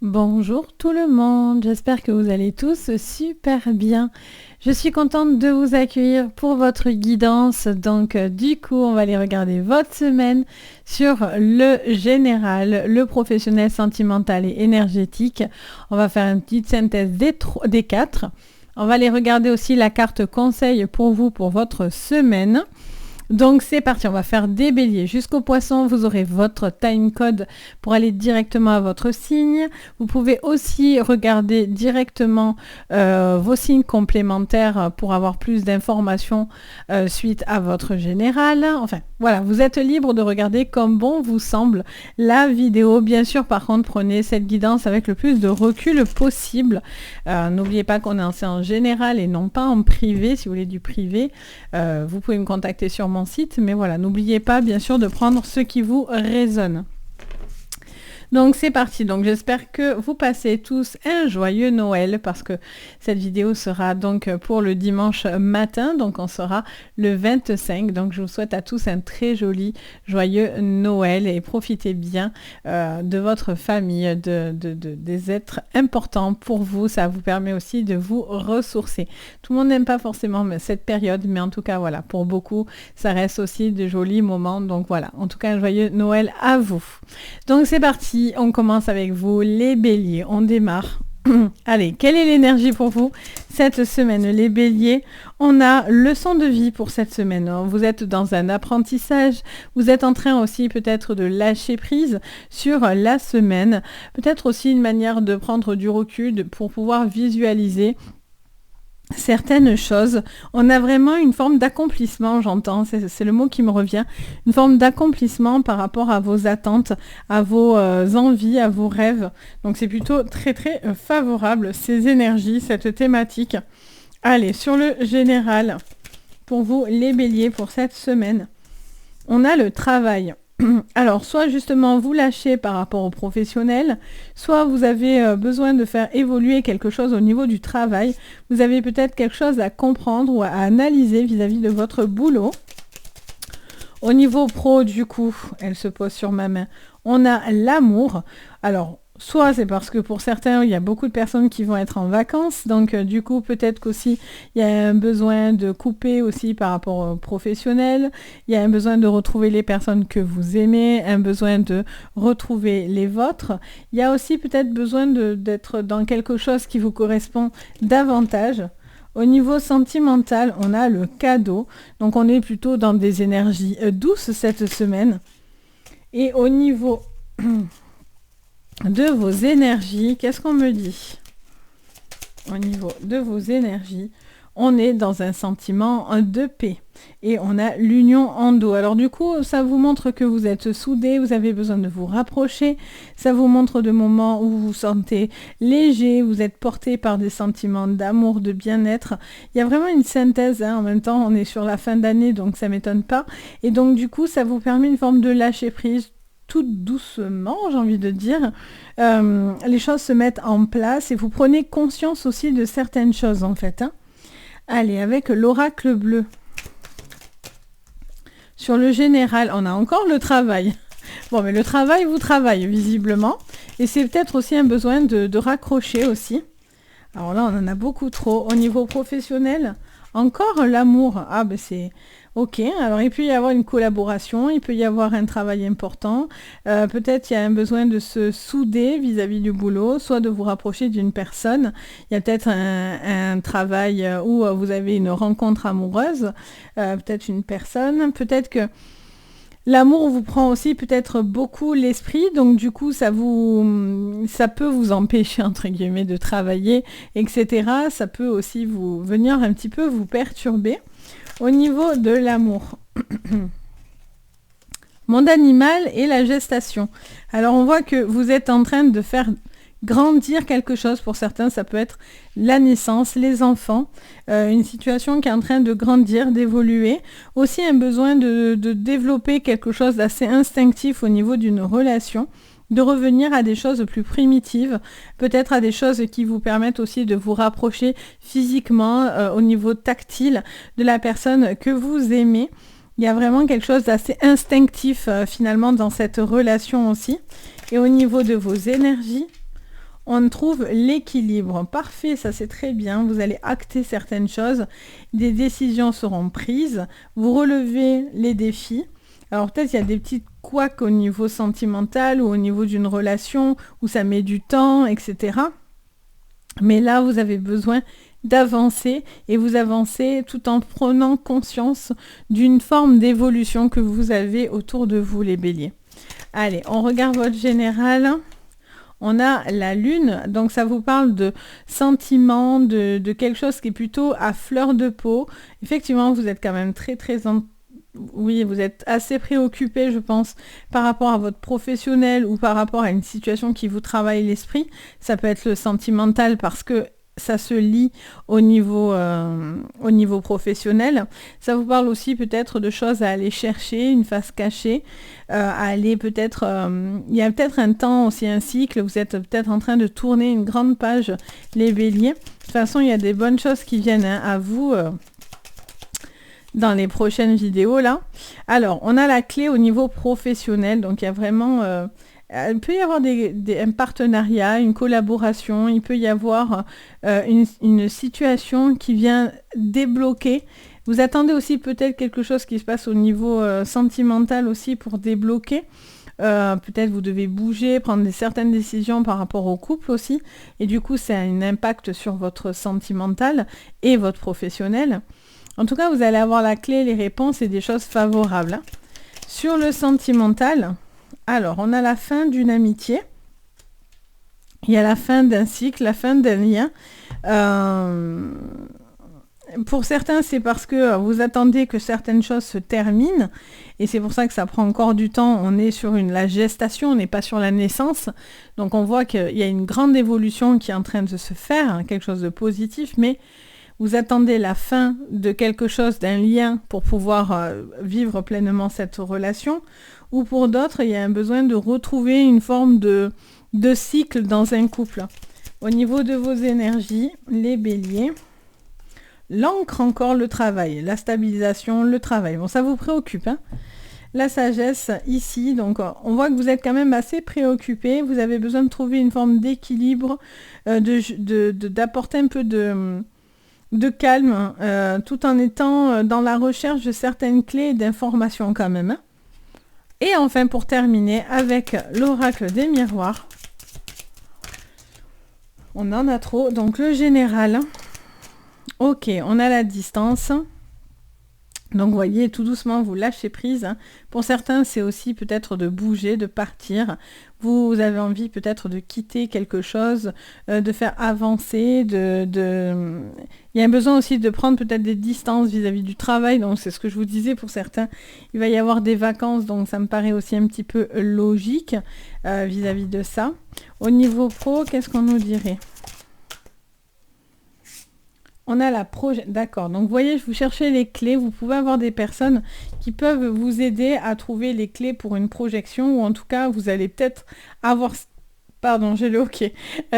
Bonjour tout le monde, j'espère que vous allez tous super bien. Je suis contente de vous accueillir pour votre guidance. Donc du coup, on va aller regarder votre semaine sur le général, le professionnel, sentimental et énergétique. On va faire une petite synthèse des quatre. On va aller regarder aussi la carte conseil pour vous pour votre semaine. Donc c'est parti, on va faire des béliers jusqu'au poisson. Vous aurez votre time code pour aller directement à votre signe. Vous pouvez aussi regarder directement vos signes complémentaires pour avoir plus d'informations suite à votre général. Enfin voilà, vous êtes libre de regarder comme bon vous semble la vidéo. Bien sûr, par contre, prenez cette guidance avec le plus de recul possible. N'oubliez pas qu'on est en séance générale et non pas en privé. Si vous voulez du privé, vous pouvez me contacter sur mon site, mais voilà, n'oubliez pas bien sûr de prendre ce qui vous résonne. Donc c'est parti, donc j'espère que vous passez tous un joyeux Noël parce que cette vidéo sera donc pour le dimanche matin, donc on sera le 25, donc je vous souhaite à tous un très joli joyeux Noël et profitez bien de votre famille, des êtres importants pour vous, ça vous permet aussi de vous ressourcer. Tout le monde n'aime pas forcément cette période, mais en tout cas voilà, pour beaucoup ça reste aussi de jolis moments, donc voilà, en tout cas un joyeux Noël à vous. Donc c'est parti. On commence avec vous, les béliers. On démarre. Allez, quelle est l'énergie pour vous cette semaine, les béliers? On a leçon de vie pour cette semaine. Vous êtes dans un apprentissage. Vous êtes en train aussi peut-être de lâcher prise sur la semaine. Peut-être aussi une manière de prendre du recul pour pouvoir visualiser certaines choses. On a vraiment une forme d'accomplissement, j'entends, c'est le mot qui me revient, une forme d'accomplissement par rapport à vos attentes, à vos envies, à vos rêves. Donc c'est plutôt très très favorable, ces énergies, cette thématique. Allez, sur le général, pour vous les béliers, pour cette semaine, on a le travail. Alors, soit justement vous lâchez par rapport aux professionnels, soit vous avez besoin de faire évoluer quelque chose au niveau du travail. Vous avez peut-être quelque chose à comprendre ou à analyser vis-à-vis de votre boulot. Au niveau pro, du coup, elle se pose sur ma main, on a l'amour. Alors, soit c'est parce que pour certains, il y a beaucoup de personnes qui vont être en vacances, donc du coup, peut-être qu'aussi, il y a un besoin de couper aussi par rapport aux professionnels, il y a un besoin de retrouver les personnes que vous aimez, un besoin de retrouver les vôtres. Il y a aussi peut-être besoin d'être dans quelque chose qui vous correspond davantage. Au niveau sentimental, on a le cadeau, donc on est plutôt dans des énergies douces cette semaine. Et au niveau de vos énergies, qu'est-ce qu'on me dit? Au niveau de vos énergies, on est dans un sentiment de paix. Et on a l'union en dos. Alors du coup, ça vous montre que vous êtes soudés, vous avez besoin de vous rapprocher. Ça vous montre de moments où vous vous sentez léger, vous êtes porté par des sentiments d'amour, de bien-être. Il y a vraiment une synthèse, hein. En même temps, on est sur la fin d'année, donc ça ne m'étonne pas. Et donc du coup, ça vous permet une forme de lâcher prise, tout doucement, j'ai envie de dire. Les choses se mettent en place et vous prenez conscience aussi de certaines choses, en fait, hein. Allez, avec l'oracle bleu. Sur le général, on a encore le travail. Bon, mais le travail vous travaille, visiblement. Et c'est peut-être aussi un besoin de raccrocher aussi. Alors là, on en a beaucoup trop. Au niveau professionnel, encore l'amour. Ah, ben c'est... Ok, alors il peut y avoir une collaboration, il peut y avoir un travail important, peut-être il y a un besoin de se souder vis-à-vis du boulot, soit de vous rapprocher d'une personne, il y a peut-être un travail où vous avez une rencontre amoureuse, peut-être une personne, peut-être que l'amour vous prend aussi peut-être beaucoup l'esprit, donc du coup ça peut vous empêcher entre guillemets de travailler, etc. Ça peut aussi vous venir un petit peu vous perturber. Au niveau de l'amour, monde animal et la gestation. Alors on voit que vous êtes en train de faire grandir quelque chose. Pour certains, ça peut être la naissance, les enfants, une situation qui est en train de grandir, d'évoluer. Aussi un besoin de développer quelque chose d'assez instinctif au niveau d'une relation, de revenir à des choses plus primitives, peut-être à des choses qui vous permettent aussi de vous rapprocher physiquement, au niveau tactile, de la personne que vous aimez. Il y a vraiment quelque chose d'assez instinctif finalement dans cette relation aussi. Et au niveau de vos énergies, on trouve l'équilibre. Parfait, ça c'est très bien. Vous allez acter certaines choses. Des décisions seront prises. Vous relevez les défis. Alors peut-être il y a des petites couacs au niveau sentimental ou au niveau d'une relation où ça met du temps, etc. Mais là, vous avez besoin d'avancer et vous avancez tout en prenant conscience d'une forme d'évolution que vous avez autour de vous, les béliers. Allez, on regarde votre général. On a la lune, donc ça vous parle de sentiments, de quelque chose qui est plutôt à fleur de peau. Effectivement, vous êtes quand même oui, vous êtes assez préoccupé, je pense, par rapport à votre professionnel ou par rapport à une situation qui vous travaille l'esprit. Ça peut être le sentimental parce que ça se lie au niveau professionnel. Ça vous parle aussi peut-être de choses à aller chercher, une face cachée, à aller peut-être... il y a peut-être un temps aussi, un cycle, vous êtes peut-être en train de tourner une grande page, les béliers. De toute façon, il y a des bonnes choses qui viennent à vous... dans les prochaines vidéos là. Alors, on a la clé au niveau professionnel, donc il y a vraiment... il peut y avoir un partenariat, une collaboration, il peut y avoir une situation qui vient débloquer. Vous attendez aussi peut-être quelque chose qui se passe au niveau sentimental aussi pour débloquer. Peut-être vous devez bouger, prendre certaines décisions par rapport au couple aussi. Et du coup, ça a un impact sur votre sentimental et votre professionnel. En tout cas, vous allez avoir la clé, les réponses et des choses favorables. Sur le sentimental, alors, on a la fin d'une amitié. Il y a la fin d'un cycle, la fin d'un lien. Pour certains, c'est parce que vous attendez que certaines choses se terminent. Et c'est pour ça que ça prend encore du temps. On est sur la gestation, on n'est pas sur la naissance. Donc, on voit qu'il y a une grande évolution qui est en train de se faire, quelque chose de positif, mais... vous attendez la fin de quelque chose, d'un lien pour pouvoir vivre pleinement cette relation. Ou pour d'autres, il y a un besoin de retrouver une forme de cycle dans un couple. Au niveau de vos énergies, les béliers, l'ancre encore, le travail, la stabilisation, le travail. Bon, ça vous préoccupe, hein ? La sagesse ici, donc on voit que vous êtes quand même assez préoccupé. Vous avez besoin de trouver une forme d'équilibre, d'apporter un peu de calme, tout en étant dans la recherche de certaines clés et d'informations quand même. Et enfin, pour terminer, avec l'oracle des miroirs, on en a trop. Donc le général, ok, on a la distance. Donc vous voyez, tout doucement, vous lâchez prise. Pour certains, c'est aussi peut-être de bouger, de partir. Vous avez envie peut-être de quitter quelque chose, de faire avancer, Il y a un besoin aussi de prendre peut-être des distances vis-à-vis du travail. Donc c'est ce que je vous disais, pour certains, il va y avoir des vacances. Donc ça me paraît aussi un petit peu logique vis-à-vis de ça. Au niveau pro, qu'est-ce qu'on nous dirait ? On a la projet. D'accord. Donc, vous voyez, je vous cherchais les clés. Vous pouvez avoir des personnes qui peuvent vous aider à trouver les clés pour une projection, ou en tout cas, vous allez peut-être avoir... Pardon, j'ai le OK.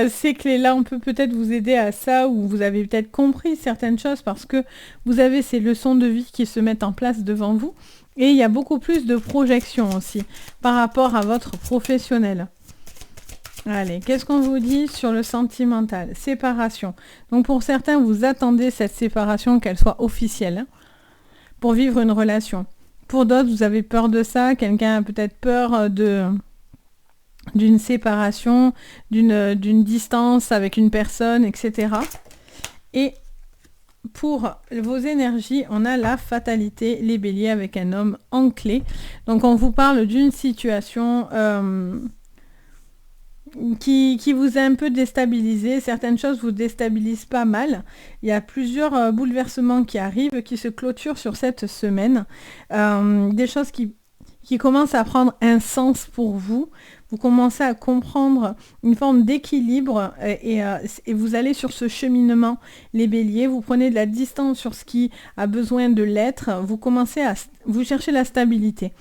Ces clés-là, on peut peut-être vous aider à ça, ou vous avez peut-être compris certaines choses parce que vous avez ces leçons de vie qui se mettent en place devant vous. Et il y a beaucoup plus de projections aussi par rapport à votre professionnel. Allez, qu'est-ce qu'on vous dit sur le sentimental ? Séparation. Donc pour certains, vous attendez cette séparation, qu'elle soit officielle, hein, pour vivre une relation. Pour d'autres, vous avez peur de ça. Quelqu'un a peut-être peur d'une séparation, d'une distance avec une personne, etc. Et pour vos énergies, on a la fatalité, les béliers, avec un homme en clé. Donc on vous parle d'une situation... qui vous a un peu déstabilisé. Certaines choses vous déstabilisent pas mal. Il y a plusieurs bouleversements qui arrivent, qui se clôturent sur cette semaine. Des choses qui commencent à prendre un sens pour vous. Vous commencez à comprendre une forme d'équilibre et vous allez sur ce cheminement, les béliers. Vous prenez de la distance sur ce qui a besoin de l'être. Vous commencez vous cherchez la stabilité.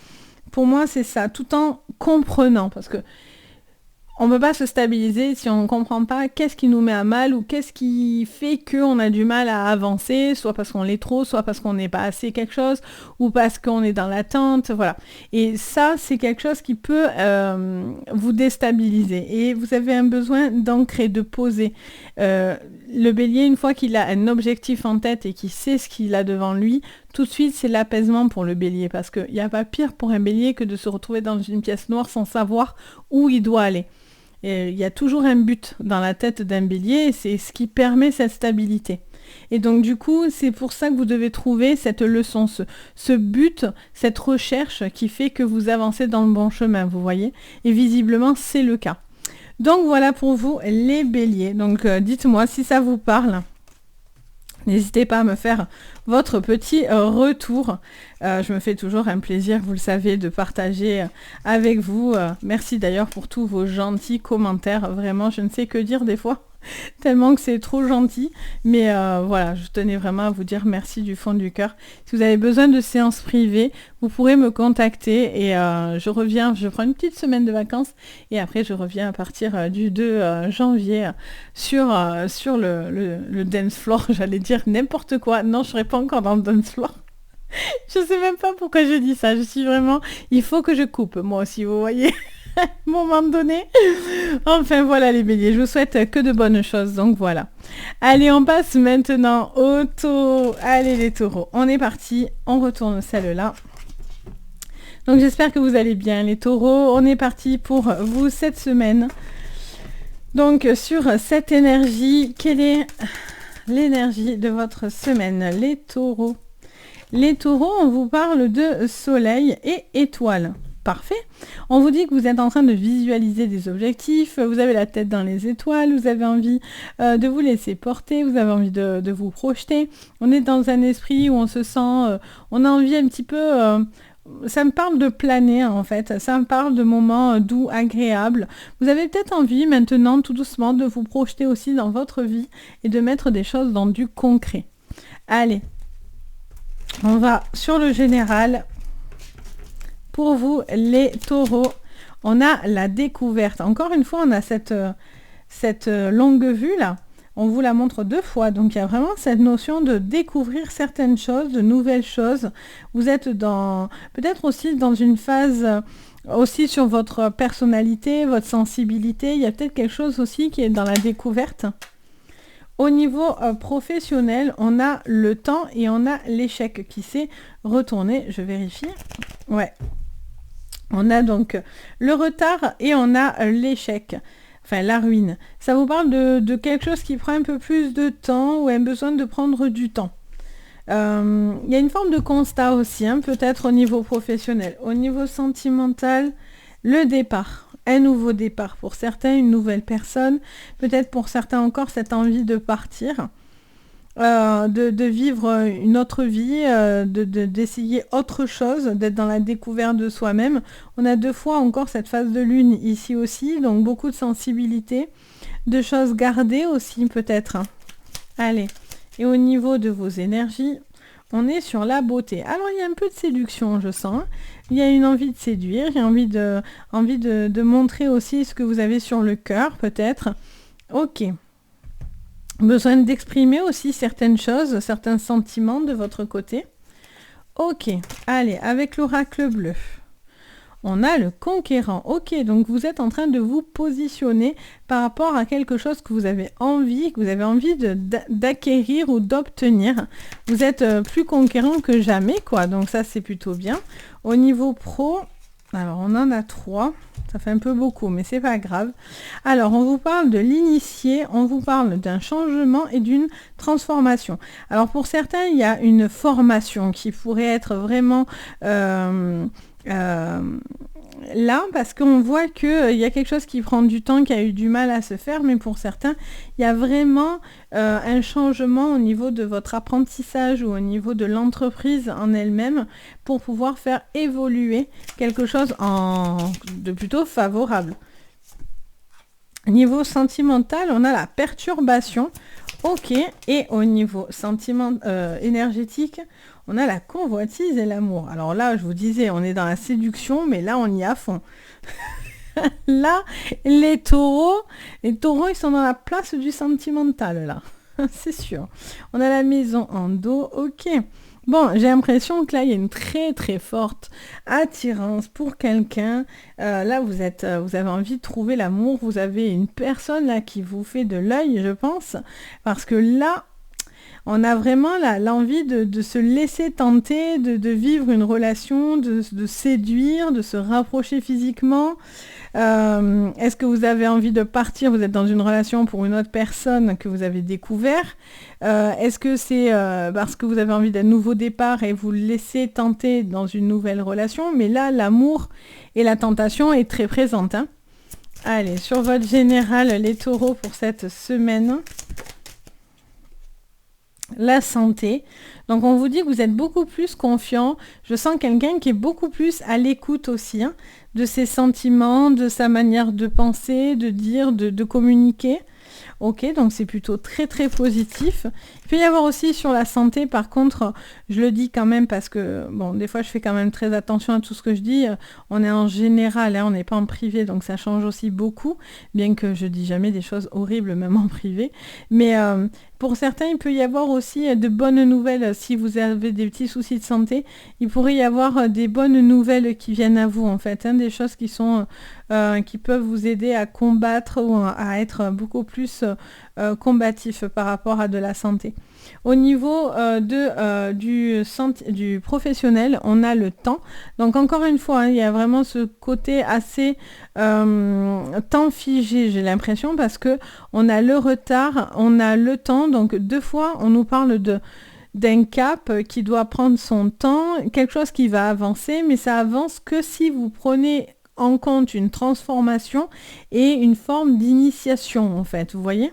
Pour moi, c'est ça, tout en comprenant, parce que on ne peut pas se stabiliser si on ne comprend pas qu'est-ce qui nous met à mal ou qu'est-ce qui fait qu'on a du mal à avancer, soit parce qu'on l'est trop, soit parce qu'on n'est pas assez quelque chose, ou parce qu'on est dans l'attente, voilà. Et ça, c'est quelque chose qui peut vous déstabiliser. Et vous avez un besoin d'ancrer, de poser. Le bélier, une fois qu'il a un objectif en tête et qu'il sait ce qu'il a devant lui, tout de suite, c'est l'apaisement pour le bélier. Parce qu'il n'y a pas pire pour un bélier que de se retrouver dans une pièce noire sans savoir où il doit aller. Et il y a toujours un but dans la tête d'un bélier et c'est ce qui permet cette stabilité. Et donc du coup, c'est pour ça que vous devez trouver cette leçon, ce but, cette recherche qui fait que vous avancez dans le bon chemin, vous voyez. Et visiblement, c'est le cas. Donc voilà pour vous les béliers. Donc dites-moi si ça vous parle. N'hésitez pas à me faire votre petit retour. Je me fais toujours un plaisir, vous le savez, de partager avec vous. Merci d'ailleurs pour tous vos gentils commentaires. Vraiment, je ne sais que dire des fois, tellement que c'est trop gentil. Mais voilà, je tenais vraiment à vous dire merci du fond du cœur. Si vous avez besoin de séances privées, vous pourrez me contacter et je reviens, je prends une petite semaine de vacances et après je reviens à partir du 2 janvier sur le dance floor, j'allais dire n'importe quoi. Non, je serai pas encore dans le dance floor. Je sais même pas pourquoi je dis ça. Je suis vraiment, il faut que je coupe moi aussi, vous voyez. À un moment donné. Enfin voilà les béliers, je vous souhaite que de bonnes choses, donc voilà. Allez, on passe maintenant aux taureaux. Allez les taureaux, on est parti, on retourne celle-là. Donc j'espère que vous allez bien les taureaux, on est parti pour vous cette semaine. Donc sur cette énergie, quelle est l'énergie de votre semaine les taureaux? Les taureaux, on vous parle de soleil et étoiles. Parfait. On vous dit que vous êtes en train de visualiser des objectifs, vous avez la tête dans les étoiles, vous avez envie de vous laisser porter, vous avez envie de vous projeter. On est dans un esprit où on se sent, on a envie un petit peu, ça me parle de planer en fait, ça me parle de moments doux, agréables. Vous avez peut-être envie maintenant tout doucement de vous projeter aussi dans votre vie et de mettre des choses dans du concret. Allez, on va sur le général. Pour vous, les taureaux, on a la découverte. Encore une fois, on a cette longue vue là. On vous la montre 2 fois. Donc, il y a vraiment cette notion de découvrir certaines choses, de nouvelles choses. Vous êtes peut-être aussi dans une phase aussi sur votre personnalité, votre sensibilité. Il y a peut-être quelque chose aussi qui est dans la découverte. Au niveau professionnel, on a le temps et on a l'échec qui s'est retourné. Je vérifie. Ouais. On a donc le retard et on a l'échec, enfin la ruine. Ça vous parle de quelque chose qui prend un peu plus de temps ou un besoin de prendre du temps. Il y a une forme de constat aussi, hein, peut-être au niveau professionnel. Au niveau sentimental, le départ. Un nouveau départ pour certains, une nouvelle personne. Peut-être pour certains encore cette envie de partir. De vivre une autre vie, d'essayer autre chose, d'être dans la découverte de soi-même. On a 2 fois encore cette phase de lune ici aussi, donc beaucoup de sensibilité, de choses gardées aussi peut-être. Allez, et au niveau de vos énergies, on est sur la beauté. Alors il y a un peu de séduction, je sens. Hein. Il y a une envie de séduire, il y a envie de montrer aussi ce que vous avez sur le cœur peut-être. Ok. Besoin d'exprimer aussi certaines choses, certains sentiments de votre côté. Ok, allez, avec l'oracle bleu. On a le conquérant. Ok, donc vous êtes en train de vous positionner par rapport à quelque chose que vous avez envie d'acquérir ou d'obtenir. Vous êtes plus conquérant que jamais, quoi. Donc ça, c'est plutôt bien. Au niveau pro, alors on en a 3. Ça fait un peu beaucoup, mais c'est pas grave. Alors, on vous parle de l'initié, on vous parle d'un changement et d'une transformation. Alors, pour certains, il y a une formation qui pourrait être vraiment là, parce qu'on voit qu'il y a quelque chose qui prend du temps, qui a eu du mal à se faire, mais pour certains, il y a vraiment un changement au niveau de votre apprentissage ou au niveau de l'entreprise en elle-même pour pouvoir faire évoluer quelque chose de plutôt favorable. Niveau sentimental, on a la perturbation. Ok, et au niveau énergétique, on a la convoitise et l'amour. Alors là, je vous disais, on est dans la séduction, mais là, on y est à fond. Là, les taureaux, ils sont dans la place du sentimental, là. C'est sûr. On a la maison en dos, ok. Bon, j'ai l'impression que là, il y a une très très forte attirance pour quelqu'un. Là, vous avez envie de trouver l'amour. Vous avez une personne là qui vous fait de l'œil, je pense. Parce que là, on a vraiment l'envie de se laisser tenter, de vivre une relation, de séduire, de se rapprocher physiquement. Est-ce que vous avez envie de partir? Vous êtes dans une relation pour une autre personne que vous avez découvert. Est-ce que c'est parce que vous avez envie d'un nouveau départ et vous le laissez tenter dans une nouvelle relation? Mais là, l'amour et la tentation est très présente, hein. Allez, sur votre général, les taureaux pour cette semaine. La santé. Donc on vous dit que vous êtes beaucoup plus confiant. Je sens quelqu'un qui est beaucoup plus à l'écoute aussi, hein, de ses sentiments, de sa manière de penser, de dire, de communiquer. Ok, donc c'est plutôt très très positif. Il peut y avoir aussi sur la santé, par contre, je le dis quand même parce que, bon, des fois je fais quand même très attention à tout ce que je dis. On est en général, hein, on n'est pas en privé, donc ça change aussi beaucoup, bien que je dis jamais des choses horribles, même en privé. Mais pour certains, il peut y avoir aussi de bonnes nouvelles. Si vous avez des petits soucis de santé, il pourrait y avoir des bonnes nouvelles qui viennent à vous, en fait, hein, des choses qui sont... qui peuvent vous aider à combattre ou à être beaucoup plus combatif par rapport à de la santé. Au niveau du professionnel, on a le temps. Donc encore une fois, hein, il y a vraiment ce côté assez temps figé, j'ai l'impression, parce que on a le retard, on a le temps. Donc deux fois, on nous parle d'un cap qui doit prendre son temps, quelque chose qui va avancer, mais ça avance que si vous prenez en compte une transformation et une forme d'initiation, en fait, vous voyez?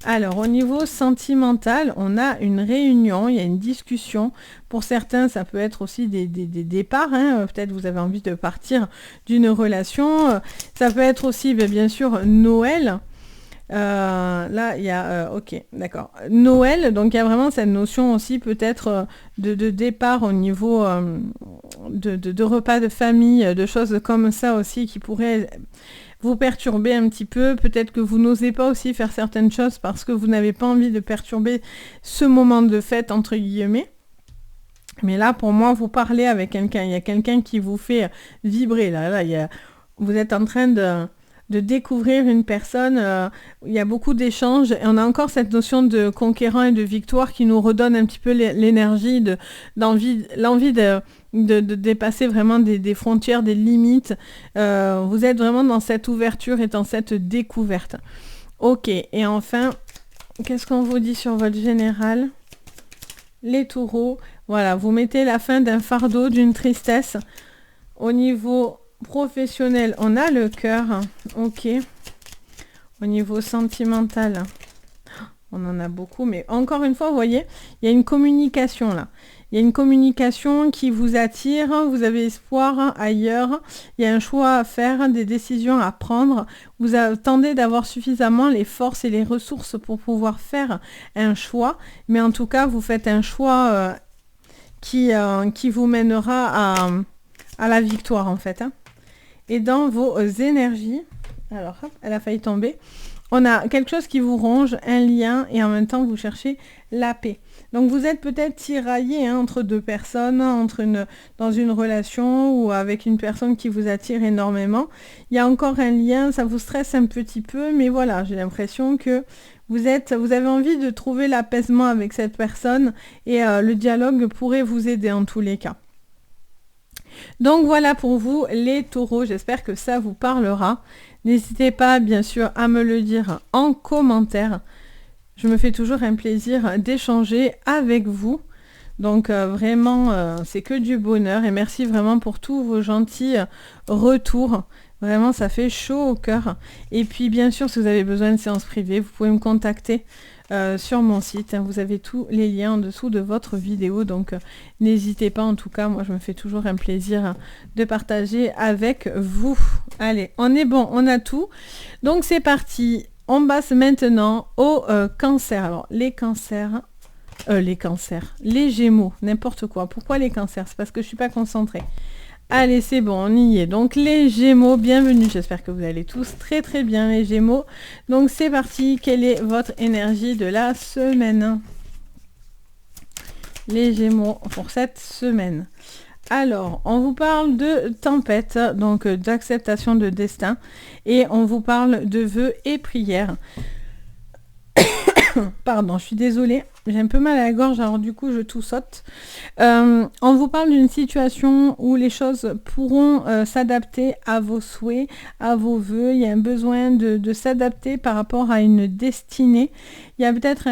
Alors, au niveau sentimental, on a une réunion, il y a une discussion. Pour certains, ça peut être aussi des départs, hein. Peut-être vous avez envie de partir d'une relation. Ça peut être aussi, bien sûr, Noël. Là, il y a... ok, d'accord. Noël, donc il y a vraiment cette notion aussi peut-être de départ au niveau de repas de famille, de choses comme ça aussi qui pourraient vous perturber un petit peu. Peut-être que vous n'osez pas aussi faire certaines choses parce que vous n'avez pas envie de perturber ce moment de fête, entre guillemets. Mais là, pour moi, vous parlez avec quelqu'un. Il y a quelqu'un qui vous fait vibrer. Là, vous êtes en train de découvrir une personne, il y a beaucoup d'échanges et on a encore cette notion de conquérant et de victoire qui nous redonne un petit peu l'énergie, l'envie de dépasser vraiment des frontières, des limites. Vous êtes vraiment dans cette ouverture et dans cette découverte. Ok, et enfin, qu'est-ce qu'on vous dit sur votre général? Les taureaux, voilà, vous mettez la fin d'un fardeau, d'une tristesse. Au niveau professionnel, on a le cœur, ok. Au niveau sentimental, on en a beaucoup, mais encore une fois, vous voyez, il y a une communication là. Il y a une communication qui vous attire, vous avez espoir ailleurs, il y a un choix à faire, des décisions à prendre. Vous attendez d'avoir suffisamment les forces et les ressources pour pouvoir faire un choix, mais en tout cas, vous faites un choix qui vous mènera à la victoire en fait, hein. Et dans vos énergies, alors hop, elle a failli tomber, on a quelque chose qui vous ronge, un lien, et en même temps vous cherchez la paix. Donc vous êtes peut-être tiraillé, hein, entre deux personnes, dans une relation ou avec une personne qui vous attire énormément. Il y a encore un lien, ça vous stresse un petit peu, mais voilà, j'ai l'impression que vous avez envie de trouver l'apaisement avec cette personne et le dialogue pourrait vous aider en tous les cas. Donc voilà pour vous les taureaux, j'espère que ça vous parlera. N'hésitez pas bien sûr à me le dire en commentaire. Je me fais toujours un plaisir d'échanger avec vous. Donc vraiment, c'est que du bonheur et merci vraiment pour tous vos gentils retours. Vraiment, ça fait chaud au cœur. Et puis bien sûr, si vous avez besoin de séances privées, vous pouvez me contacter sur mon site. Vous avez tous les liens en dessous de votre vidéo, donc n'hésitez pas. En tout cas, moi je me fais toujours un plaisir de partager avec vous. Allez, on est bon, on a tout. Donc c'est parti. On passe maintenant au cancer. Alors les cancers, les Gémeaux, n'importe quoi. Pourquoi les cancers? C'est parce que je suis pas concentrée. Allez, c'est bon, on y est. Donc les Gémeaux, bienvenue. J'espère que vous allez tous très très bien les Gémeaux. Donc c'est parti, quelle est votre énergie de la semaine? Les Gémeaux pour cette semaine. Alors, on vous parle de tempête, donc d'acceptation de destin, et on vous parle de vœux et prières. Pardon, je suis désolée, j'ai un peu mal à la gorge, alors du coup je tout saute. On vous parle d'une situation où les choses pourront s'adapter à vos souhaits, à vos vœux. Il y a un besoin de s'adapter par rapport à une destinée. Il y a peut-être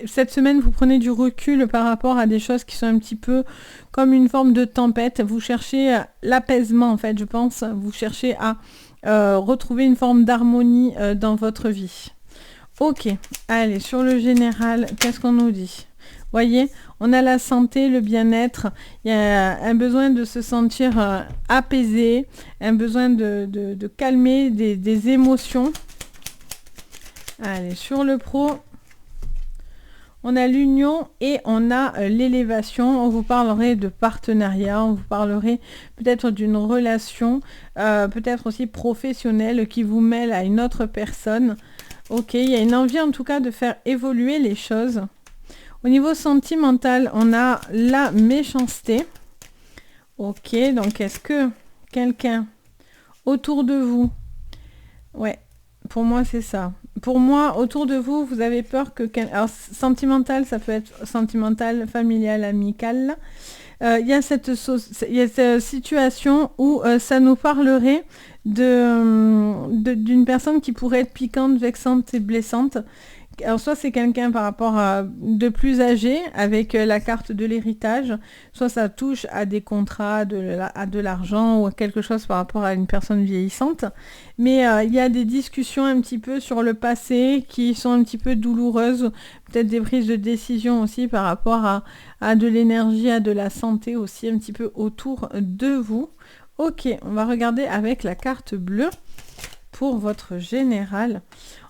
cette semaine, vous prenez du recul par rapport à des choses qui sont un petit peu comme une forme de tempête. Vous cherchez l'apaisement, en fait, je pense. Vous cherchez à retrouver une forme d'harmonie dans votre vie. Ok, allez, sur le général, qu'est-ce qu'on nous dit? Voyez, on a la santé, le bien-être, il y a un besoin de se sentir apaisé, un besoin de calmer des émotions. Allez, sur le pro, on a l'union et on a l'élévation. On vous parlerait de partenariat, on vous parlerait peut-être d'une relation, peut-être aussi professionnelle qui vous mêle à une autre personne. Ok, il y a une envie en tout cas de faire évoluer les choses. Au niveau sentimental, on a la méchanceté. Ok, donc est-ce que quelqu'un autour de vous... Ouais, pour moi c'est ça. Pour moi, autour de vous, vous avez peur que... Alors, sentimental, ça peut être sentimental, familial, amical. Il y a cette situation où ça nous parlerait d'une personne qui pourrait être piquante, vexante et blessante. Alors soit c'est quelqu'un par rapport à de plus âgé avec la carte de l'héritage, soit ça touche à des contrats, à de l'argent ou à quelque chose par rapport à une personne vieillissante. Mais il y a des discussions un petit peu sur le passé qui sont un petit peu douloureuses, peut-être des prises de décision aussi par rapport à de l'énergie, à de la santé aussi un petit peu autour de vous. Ok, on va regarder avec la carte bleue pour votre général.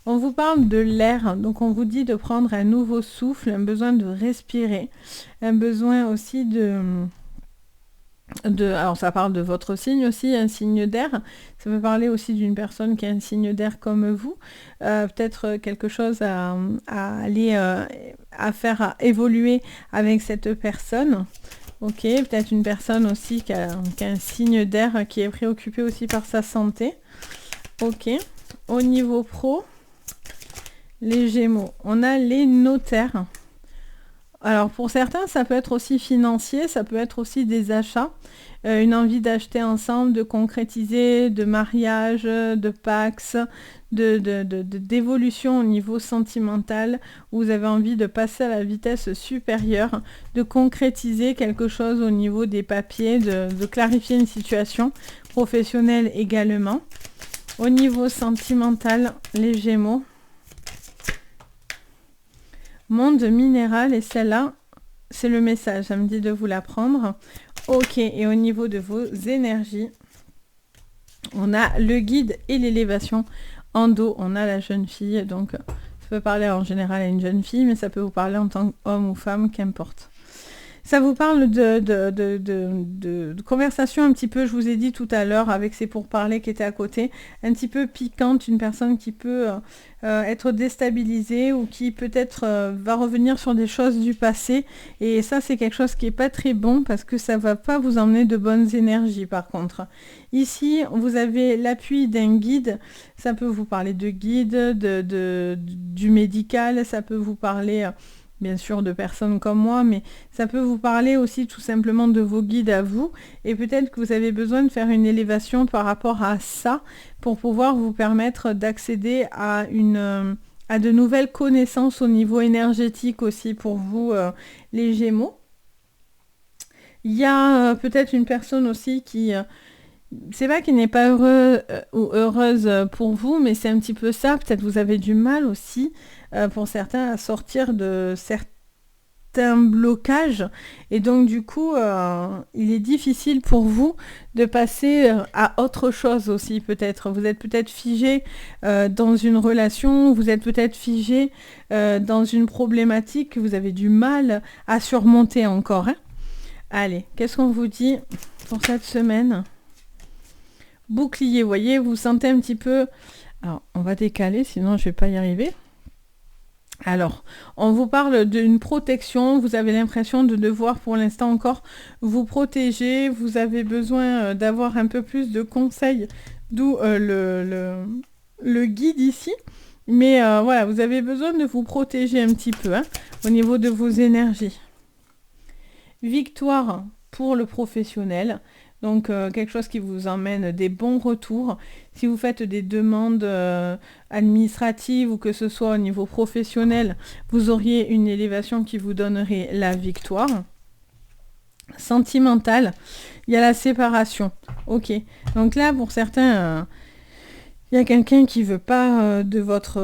On vous parle de l'air, donc on vous dit de prendre un nouveau souffle, un besoin de respirer, un besoin aussi alors ça parle de votre signe aussi, un signe d'air. Ça peut parler aussi d'une personne qui a un signe d'air comme vous. Peut-être quelque chose à aller à faire évoluer avec cette personne. Ok, peut-être une personne aussi qui a un signe d'air qui est préoccupée aussi par sa santé. Ok, au niveau pro, les Gémeaux, on a les notaires. Alors pour certains, ça peut être aussi financier, ça peut être aussi des achats, une envie d'acheter ensemble, de concrétiser, de mariage, de pax, d'évolution au niveau sentimental, où vous avez envie de passer à la vitesse supérieure, de concrétiser quelque chose au niveau des papiers, de clarifier une situation professionnelle également. Au niveau sentimental, les Gémeaux, monde minéral, et celle-là, c'est le message, ça me dit de vous la prendre. Ok, et au niveau de vos énergies, on a le guide et l'élévation. En dos, on a la jeune fille, donc ça peut parler en général à une jeune fille, mais ça peut vous parler en tant qu'homme ou femme, qu'importe. Ça vous parle de conversation un petit peu, je vous ai dit tout à l'heure, avec ces pourparlers qui étaient à côté, un petit peu piquante, une personne qui peut être déstabilisée ou qui peut-être va revenir sur des choses du passé. Et ça, c'est quelque chose qui n'est pas très bon parce que ça ne va pas vous emmener de bonnes énergies par contre. Ici, vous avez l'appui d'un guide. Ça peut vous parler de guide, du médical, ça peut vous parler... bien sûr de personnes comme moi, mais ça peut vous parler aussi tout simplement de vos guides à vous, et peut-être que vous avez besoin de faire une élévation par rapport à ça, pour pouvoir vous permettre d'accéder à de nouvelles connaissances au niveau énergétique aussi pour vous, les Gémeaux. Il y a peut-être une personne aussi qui... c'est pas qu'il n'est pas heureux ou heureuse pour vous, mais c'est un petit peu ça. Peut-être vous avez du mal aussi, pour certains, à sortir de certains blocages. Et donc, du coup, il est difficile pour vous de passer à autre chose aussi, peut-être. Vous êtes peut-être figé dans une relation, vous êtes peut-être figé dans une problématique que vous avez du mal à surmonter encore, hein. Allez, qu'est-ce qu'on vous dit pour cette semaine? Bouclier, vous voyez, vous sentez un petit peu... Alors, on va décaler, sinon je vais pas y arriver. Alors, on vous parle d'une protection, vous avez l'impression de devoir pour l'instant encore vous protéger, vous avez besoin d'avoir un peu plus de conseils, d'où le guide ici. Mais voilà, vous avez besoin de vous protéger un petit peu au niveau de vos énergies. Victoire pour le professionnel. Donc, quelque chose qui vous emmène des bons retours. Si vous faites des demandes administratives ou que ce soit au niveau professionnel, vous auriez une élévation qui vous donnerait la victoire. Sentimentale, il y a la séparation. Ok. Donc là, pour certains, il y a quelqu'un qui ne veut pas de votre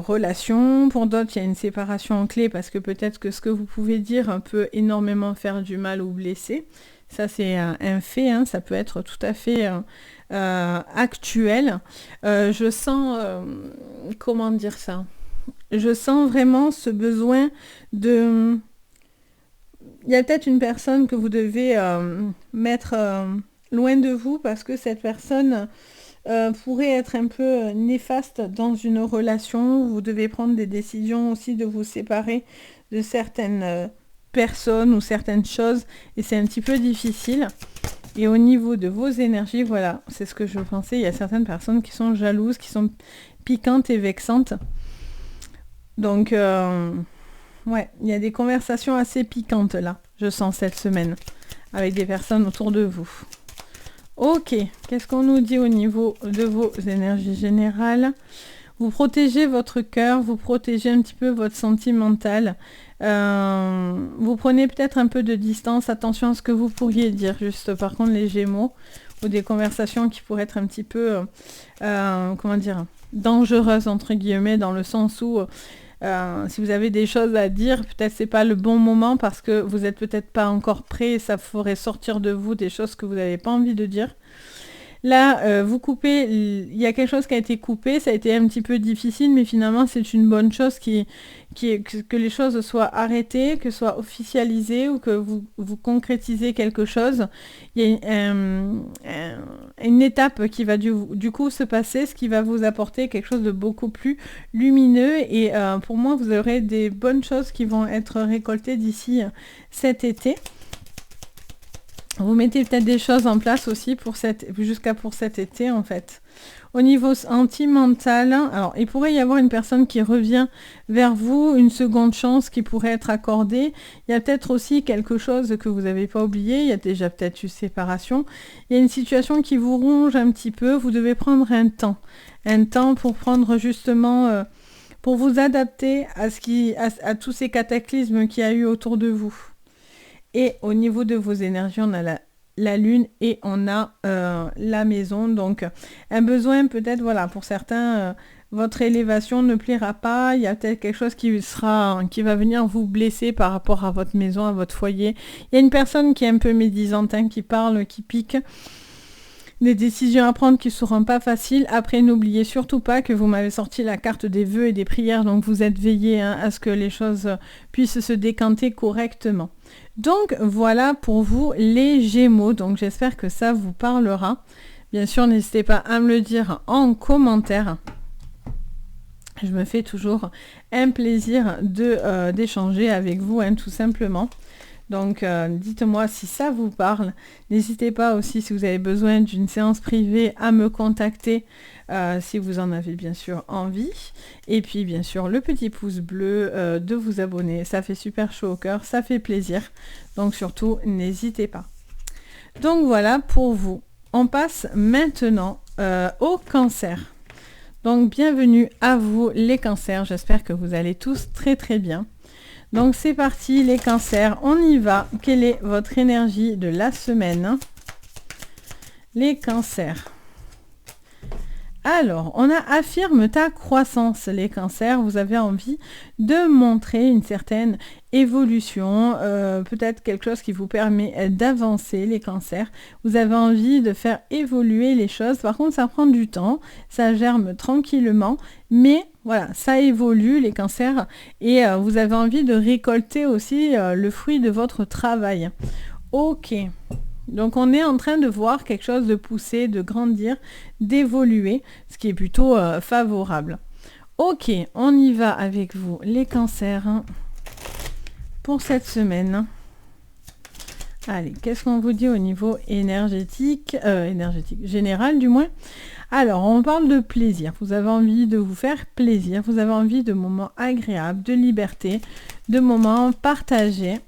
relation. Pour d'autres, il y a une séparation en clé parce que peut-être que ce que vous pouvez dire peut énormément faire du mal ou blesser. Ça, c'est un fait, ça peut être tout à fait actuel. Je sens, comment dire ça? Je sens vraiment ce besoin de... Il y a peut-être une personne que vous devez mettre loin de vous parce que cette personne pourrait être un peu néfaste dans une relation. Vous devez prendre des décisions aussi de vous séparer de certaines... personnes ou certaines choses et c'est un petit peu difficile. Et au niveau de vos énergies, voilà, c'est ce que je pensais, il y a certaines personnes qui sont jalouses, qui sont piquantes et vexantes. Donc ouais, il y a des conversations assez piquantes là, je sens cette semaine avec des personnes autour de vous. Ok, qu'est-ce qu'on nous dit au niveau de vos énergies générales? Vous protégez votre cœur, vous protégez un petit peu votre sentimental. Vous prenez peut-être un peu de distance, attention à ce que vous pourriez dire, juste par contre les Gémeaux, ou des conversations qui pourraient être un petit peu, comment dire, dangereuses entre guillemets, dans le sens où si vous avez des choses à dire, peut-être c'est pas le bon moment parce que vous êtes peut-être pas encore prêt et ça ferait sortir de vous des choses que vous n'avez pas envie de dire. Là, vous coupez, il y a quelque chose qui a été coupé, ça a été un petit peu difficile, mais finalement c'est une bonne chose que les choses soient arrêtées, que soient officialisées ou que vous concrétisez quelque chose. Il y a une étape qui va du coup se passer, ce qui va vous apporter quelque chose de beaucoup plus lumineux et pour moi vous aurez des bonnes choses qui vont être récoltées d'ici cet été. Vous mettez peut-être des choses en place aussi jusqu'à pour cet été en fait. Au niveau sentimental, alors il pourrait y avoir une personne qui revient vers vous, une seconde chance qui pourrait être accordée. Il y a peut-être aussi quelque chose que vous n'avez pas oublié, il y a déjà peut-être une séparation. Il y a une situation qui vous ronge un petit peu, vous devez prendre un temps pour prendre justement, pour vous adapter à tous ces cataclysmes qu'il y a eu autour de vous. Et au niveau de vos énergies, on a la lune et on a la maison. Donc, un besoin peut-être, voilà, pour certains, votre élévation ne plaira pas. Il y a peut-être quelque chose qui va venir vous blesser par rapport à votre maison, à votre foyer. Il y a une personne qui est un peu médisante, qui parle, qui pique. Des décisions à prendre qui ne seront pas faciles. Après, n'oubliez surtout pas que vous m'avez sorti la carte des vœux et des prières. Donc, vous êtes veillé à ce que les choses puissent se décanter correctement. Donc voilà pour vous les Gémeaux, donc j'espère que ça vous parlera. Bien sûr, n'hésitez pas à me le dire en commentaire. Je me fais toujours un plaisir d'échanger avec vous, tout simplement. Donc dites-moi si ça vous parle. N'hésitez pas aussi si vous avez besoin d'une séance privée à me contacter si vous en avez bien sûr envie. Et puis bien sûr le petit pouce bleu de vous abonner. Ça fait super chaud au cœur, ça fait plaisir. Donc surtout n'hésitez pas. Donc voilà pour vous. On passe maintenant au cancer. Donc bienvenue à vous les cancers. J'espère que vous allez tous très très bien. Donc c'est parti les cancers, on y va. Quelle est votre énergie de la semaine? Les cancers. Alors, on a affirme ta croissance, les cancers. Vous avez envie de montrer une certaine évolution, peut-être quelque chose qui vous permet d'avancer, les cancers. Vous avez envie de faire évoluer les choses. Par contre, ça prend du temps, ça germe tranquillement, mais voilà, ça évolue, les cancers, et vous avez envie de récolter aussi le fruit de votre travail. Ok. Donc on est en train de voir quelque chose de pousser, de grandir, d'évoluer, ce qui est plutôt favorable. Ok, on y va avec vous, les cancers, hein, pour cette semaine. Allez, qu'est-ce qu'on vous dit au niveau énergétique, général du moins. Alors, on parle de plaisir. Vous avez envie de vous faire plaisir, vous avez envie de moments agréables, de liberté, de moments partagés.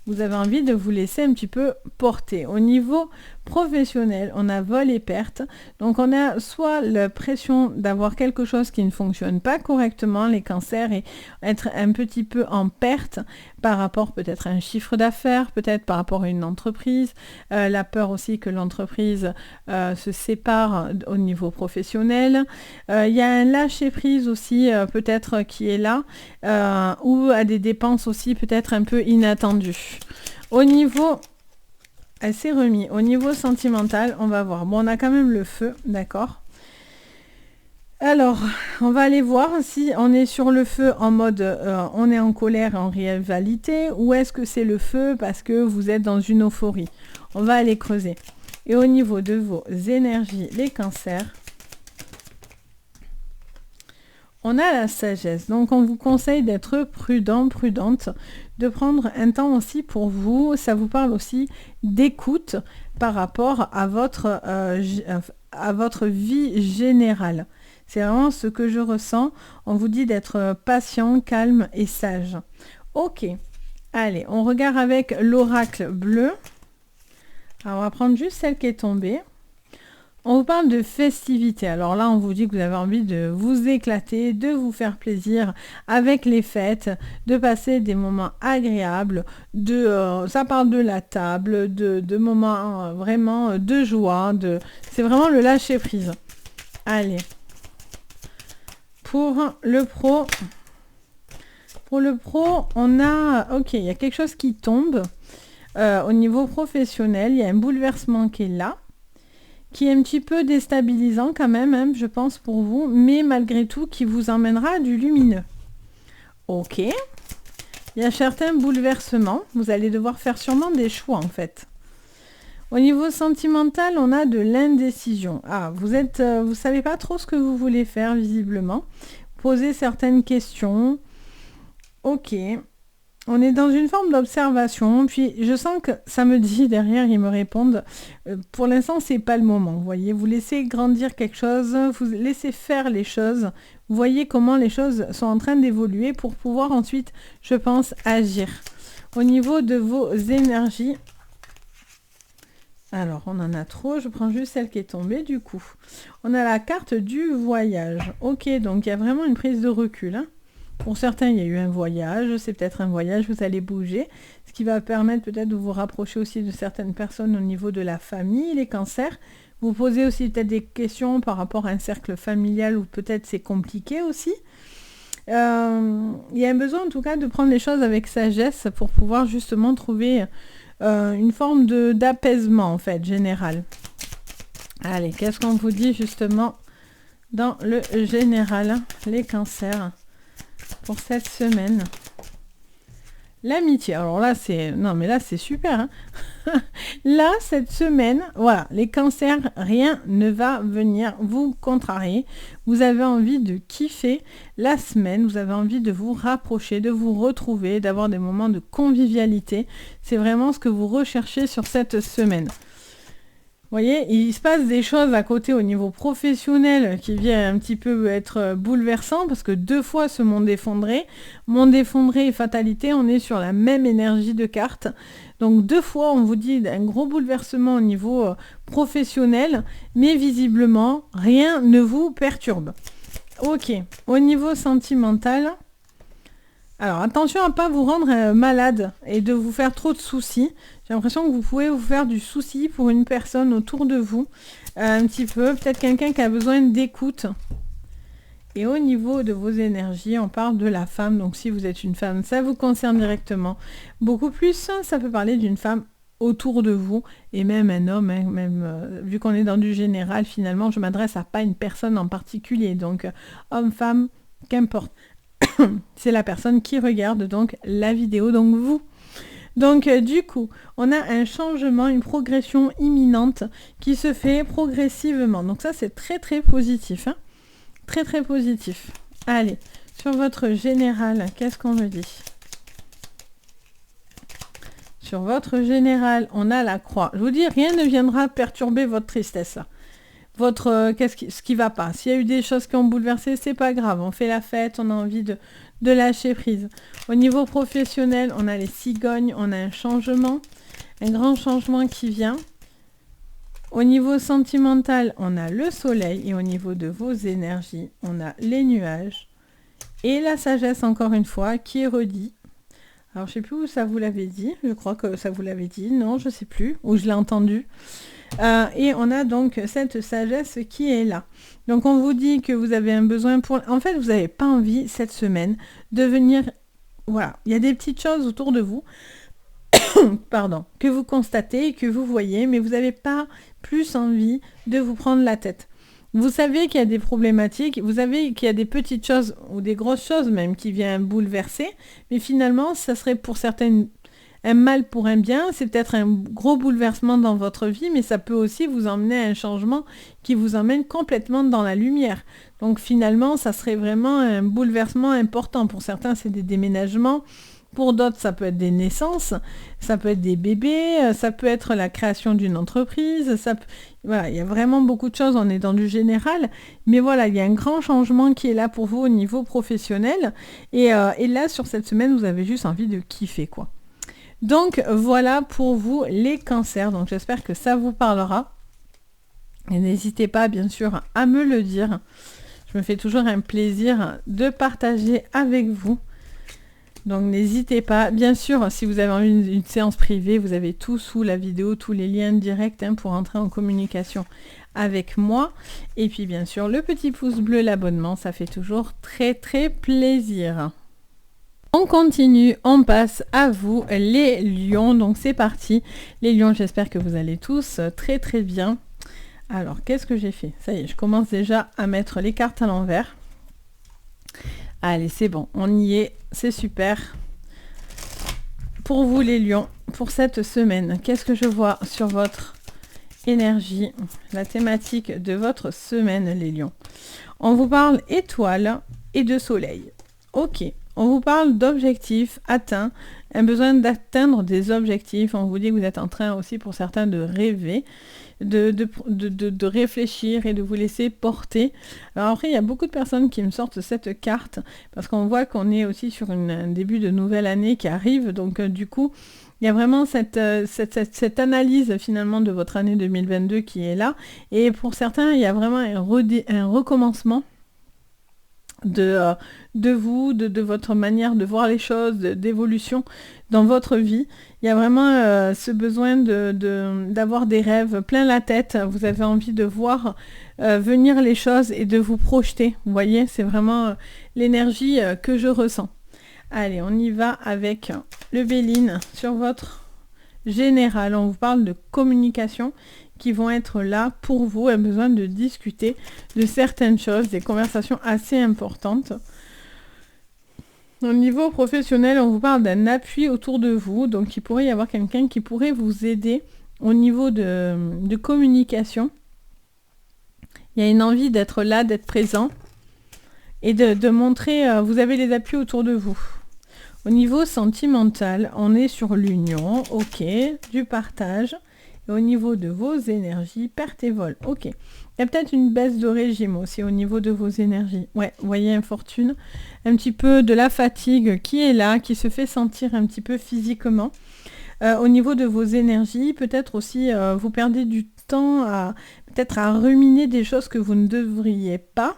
Vous avez envie de vous laisser un petit peu porter. Au niveau professionnel, on a vol et perte. Donc on a soit la pression d'avoir quelque chose qui ne fonctionne pas correctement, les cancers, et être un petit peu en perte par rapport peut-être à un chiffre d'affaires, peut-être par rapport à une entreprise. La peur aussi que l'entreprise se sépare au niveau professionnel. Il y a un lâcher-prise aussi peut-être qui est là, ou à des dépenses aussi peut-être un peu inattendues. Au niveau, elle s'est remise. Au niveau sentimental, on va voir. Bon, on a quand même le feu, d'accord. Alors, on va aller voir si on est sur le feu en mode on est en colère, en rivalité, ou est-ce que c'est le feu parce que vous êtes dans une euphorie. On va aller creuser. Et au niveau de vos énergies, les cancers, on a la sagesse. Donc, on vous conseille d'être prudent, prudente, de prendre un temps aussi pour vous. Ça vous parle aussi d'écoute par rapport à votre vie générale. C'est vraiment ce que je ressens. On vous dit d'être patient, calme et sage. Ok. Allez, on regarde avec l'oracle bleu. Alors, on va prendre juste celle qui est tombée. On vous parle de festivité. Alors là, on vous dit que vous avez envie de vous éclater, de vous faire plaisir avec les fêtes, de passer des moments agréables. Ça parle de la table, de moments vraiment de joie. C'est vraiment le lâcher prise. Allez. Pour le pro, on a... Ok, il y a quelque chose qui tombe. Au niveau professionnel, il y a un bouleversement qui est là, qui est un petit peu déstabilisant quand même, hein, je pense, pour vous, mais malgré tout, qui vous emmènera à du lumineux. Ok. Il y a certains bouleversements. Vous allez devoir faire sûrement des choix, en fait. Au niveau sentimental, on a de l'indécision. Ah, vous savez pas trop ce que vous voulez faire, visiblement. Posez certaines questions. Ok. On est dans une forme d'observation. Puis, je sens que ça me dit derrière, ils me répondent. Pour l'instant, c'est pas le moment. Vous voyez, vous laissez grandir quelque chose. Vous laissez faire les choses. Vous voyez comment les choses sont en train d'évoluer pour pouvoir ensuite, je pense, agir. Au niveau de vos énergies... Alors, on en a trop, je prends juste celle qui est tombée du coup. On a la carte du voyage. Ok, donc il y a vraiment une prise de recul. Hein. Pour certains, il y a eu un voyage, c'est peut-être un voyage, vous allez bouger, ce qui va permettre peut-être de vous rapprocher aussi de certaines personnes au niveau de la famille, les cancers. Vous posez aussi peut-être des questions par rapport à un cercle familial où peut-être c'est compliqué aussi. Il y a un besoin en tout cas de prendre les choses avec sagesse pour pouvoir justement trouver... une forme d'apaisement en fait général. Allez, qu'est-ce qu'on vous dit justement dans le général, les cancers pour cette semaine? L'amitié, alors là c'est... Non mais là c'est super. Hein. Là, cette semaine, voilà, les cancers, rien ne va venir vous contrarier. Vous avez envie de kiffer la semaine, vous avez envie de vous rapprocher, de vous retrouver, d'avoir des moments de convivialité. C'est vraiment ce que vous recherchez sur cette semaine. Vous voyez, il se passe des choses à côté au niveau professionnel qui vient un petit peu être bouleversant parce que 2 fois ce monde effondré et fatalité, on est sur la même énergie de carte. Donc 2 fois, on vous dit un gros bouleversement au niveau professionnel, mais visiblement, rien ne vous perturbe. Ok, au niveau sentimental... Alors attention à ne pas vous rendre malade et de vous faire trop de soucis. J'ai l'impression que vous pouvez vous faire du souci pour une personne autour de vous. Un petit peu, peut-être quelqu'un qui a besoin d'écoute. Et au niveau de vos énergies, on parle de la femme. Donc si vous êtes une femme, ça vous concerne directement. Beaucoup plus, ça peut parler d'une femme autour de vous et même un homme. Hein, même vu qu'on est dans du général, finalement, je m'adresse à pas une personne en particulier. Donc homme, femme, qu'importe. C'est la personne qui regarde donc la vidéo, donc vous. Donc du coup, on a un changement, une progression imminente qui se fait progressivement. Donc ça, c'est très très positif. Hein, très très positif. Allez, sur votre général, qu'est-ce qu'on me dit? Sur votre général, on a la croix. Je vous dis, rien ne viendra perturber votre tristesse là. Votre ce qui va pas. S'il y a eu des choses qui ont bouleversé, c'est pas grave. On fait la fête, on a envie de lâcher prise. Au niveau professionnel, on a les cigognes, on a un changement, un grand changement qui vient. Au niveau sentimental, on a le soleil et au niveau de vos énergies, on a les nuages et la sagesse encore une fois qui est redit. Alors je sais plus où ça vous l'avait dit, je crois que ça vous l'avait dit, non je sais plus, où je l'ai entendu. Et on a donc cette sagesse qui est là. Donc on vous dit que vous avez un besoin pour... En fait, vous n'avez pas envie cette semaine de venir... Voilà, il y a des petites choses autour de vous, pardon, que vous constatez, que vous voyez, mais vous n'avez pas plus envie de vous prendre la tête. Vous savez qu'il y a des problématiques, vous savez qu'il y a des petites choses, ou des grosses choses même, qui viennent bouleverser, mais finalement, ça serait pour certaines... Un mal pour un bien, c'est peut-être un gros bouleversement dans votre vie, mais ça peut aussi vous emmener à un changement qui vous emmène complètement dans la lumière. Donc finalement, ça serait vraiment un bouleversement important. Pour certains, c'est des déménagements. Pour d'autres, ça peut être des naissances, ça peut être des bébés, ça peut être la création d'une entreprise. Voilà, il y a vraiment beaucoup de choses, on est dans du général. Mais voilà, il y a un grand changement qui est là pour vous au niveau professionnel. Et là, sur cette semaine, vous avez juste envie de kiffer, quoi. Donc voilà pour vous les cancers, donc j'espère que ça vous parlera. Et n'hésitez pas bien sûr à me le dire. Je me fais toujours un plaisir de partager avec vous. Donc n'hésitez pas. Bien sûr, si vous avez envie d'une séance privée, vous avez tout sous la vidéo, tous les liens directs pour entrer en communication avec moi. Et puis bien sûr, le petit pouce bleu, l'abonnement, ça fait toujours très très plaisir. On continue, on passe à vous les lions, donc c'est parti. Les lions, j'espère que vous allez tous très très bien. Alors, qu'est-ce que j'ai fait? Ça y est, je commence déjà à mettre les cartes à l'envers. Allez, c'est bon, on y est, c'est super. Pour vous les lions, pour cette semaine, qu'est-ce que je vois sur votre énergie, la thématique de votre semaine les lions? On vous parle étoile et de soleil. Ok. On vous parle d'objectifs atteints, un besoin d'atteindre des objectifs. On vous dit que vous êtes en train aussi pour certains de rêver, de réfléchir et de vous laisser porter. Alors après, il y a beaucoup de personnes qui me sortent cette carte parce qu'on voit qu'on est aussi sur un début de nouvelle année qui arrive. Donc du coup, il y a vraiment cette analyse finalement de votre année 2022 qui est là. Et pour certains, il y a vraiment un recommencement de vous, de votre manière de voir les choses, d'évolution dans votre vie. Il y a vraiment ce besoin d'avoir des rêves plein la tête. Vous avez envie de voir venir les choses et de vous projeter. Vous voyez, c'est vraiment l'énergie que je ressens. Allez, on y va avec le Béline sur votre général. On vous parle de communication qui vont être là pour vous, un besoin de discuter de certaines choses, des conversations assez importantes. Au niveau professionnel, on vous parle d'un appui autour de vous, donc il pourrait y avoir quelqu'un qui pourrait vous aider au niveau de communication. Il y a une envie d'être là, d'être présent et de montrer, vous avez les appuis autour de vous. Au niveau sentimental, on est sur l'union, ok, du partage. Et au niveau de vos énergies, perte et vol. Ok. Il y a peut-être une baisse de régime aussi au niveau de vos énergies. Ouais, vous voyez, infortune. Un petit peu de la fatigue qui est là, qui se fait sentir un petit peu physiquement. Au niveau de vos énergies, peut-être aussi vous perdez du temps à ruminer des choses que vous ne devriez pas.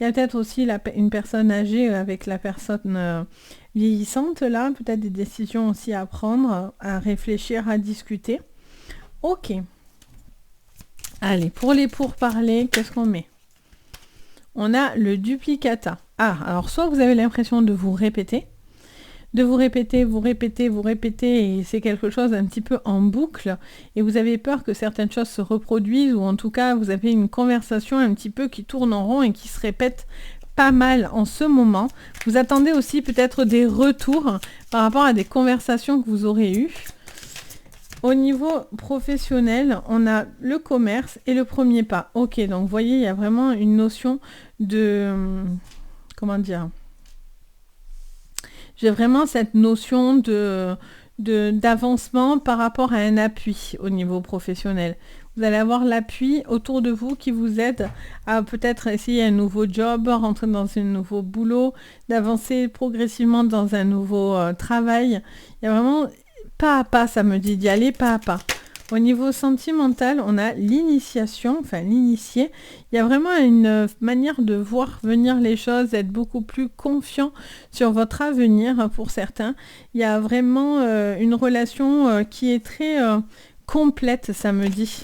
Il y a peut-être aussi une personne âgée avec la personne vieillissante là. Peut-être des décisions aussi à prendre, à réfléchir, à discuter. Ok. Allez, pour les pourparlers, qu'est-ce qu'on met? On a le duplicata. Ah, alors soit vous avez l'impression de vous répéter, et c'est quelque chose un petit peu en boucle, et vous avez peur que certaines choses se reproduisent, ou en tout cas, vous avez une conversation un petit peu qui tourne en rond et qui se répète pas mal en ce moment. Vous attendez aussi peut-être des retours par rapport à des conversations que vous aurez eues. Au niveau professionnel, on a le commerce et le premier pas. Ok, donc vous voyez, il y a vraiment une notion de... Comment dire? J'ai vraiment cette notion d'avancement par rapport à un appui au niveau professionnel. Vous allez avoir l'appui autour de vous qui vous aide à peut-être essayer un nouveau job, rentrer dans un nouveau boulot, d'avancer progressivement dans un nouveau travail. Il y a vraiment pas à pas, ça me dit, d'y aller pas à pas. Au niveau sentimental, on a l'initiation, enfin l'initié. Il y a vraiment une manière de voir venir les choses, d'être beaucoup plus confiant sur votre avenir pour certains. Il y a vraiment une relation qui est très complète, ça me dit.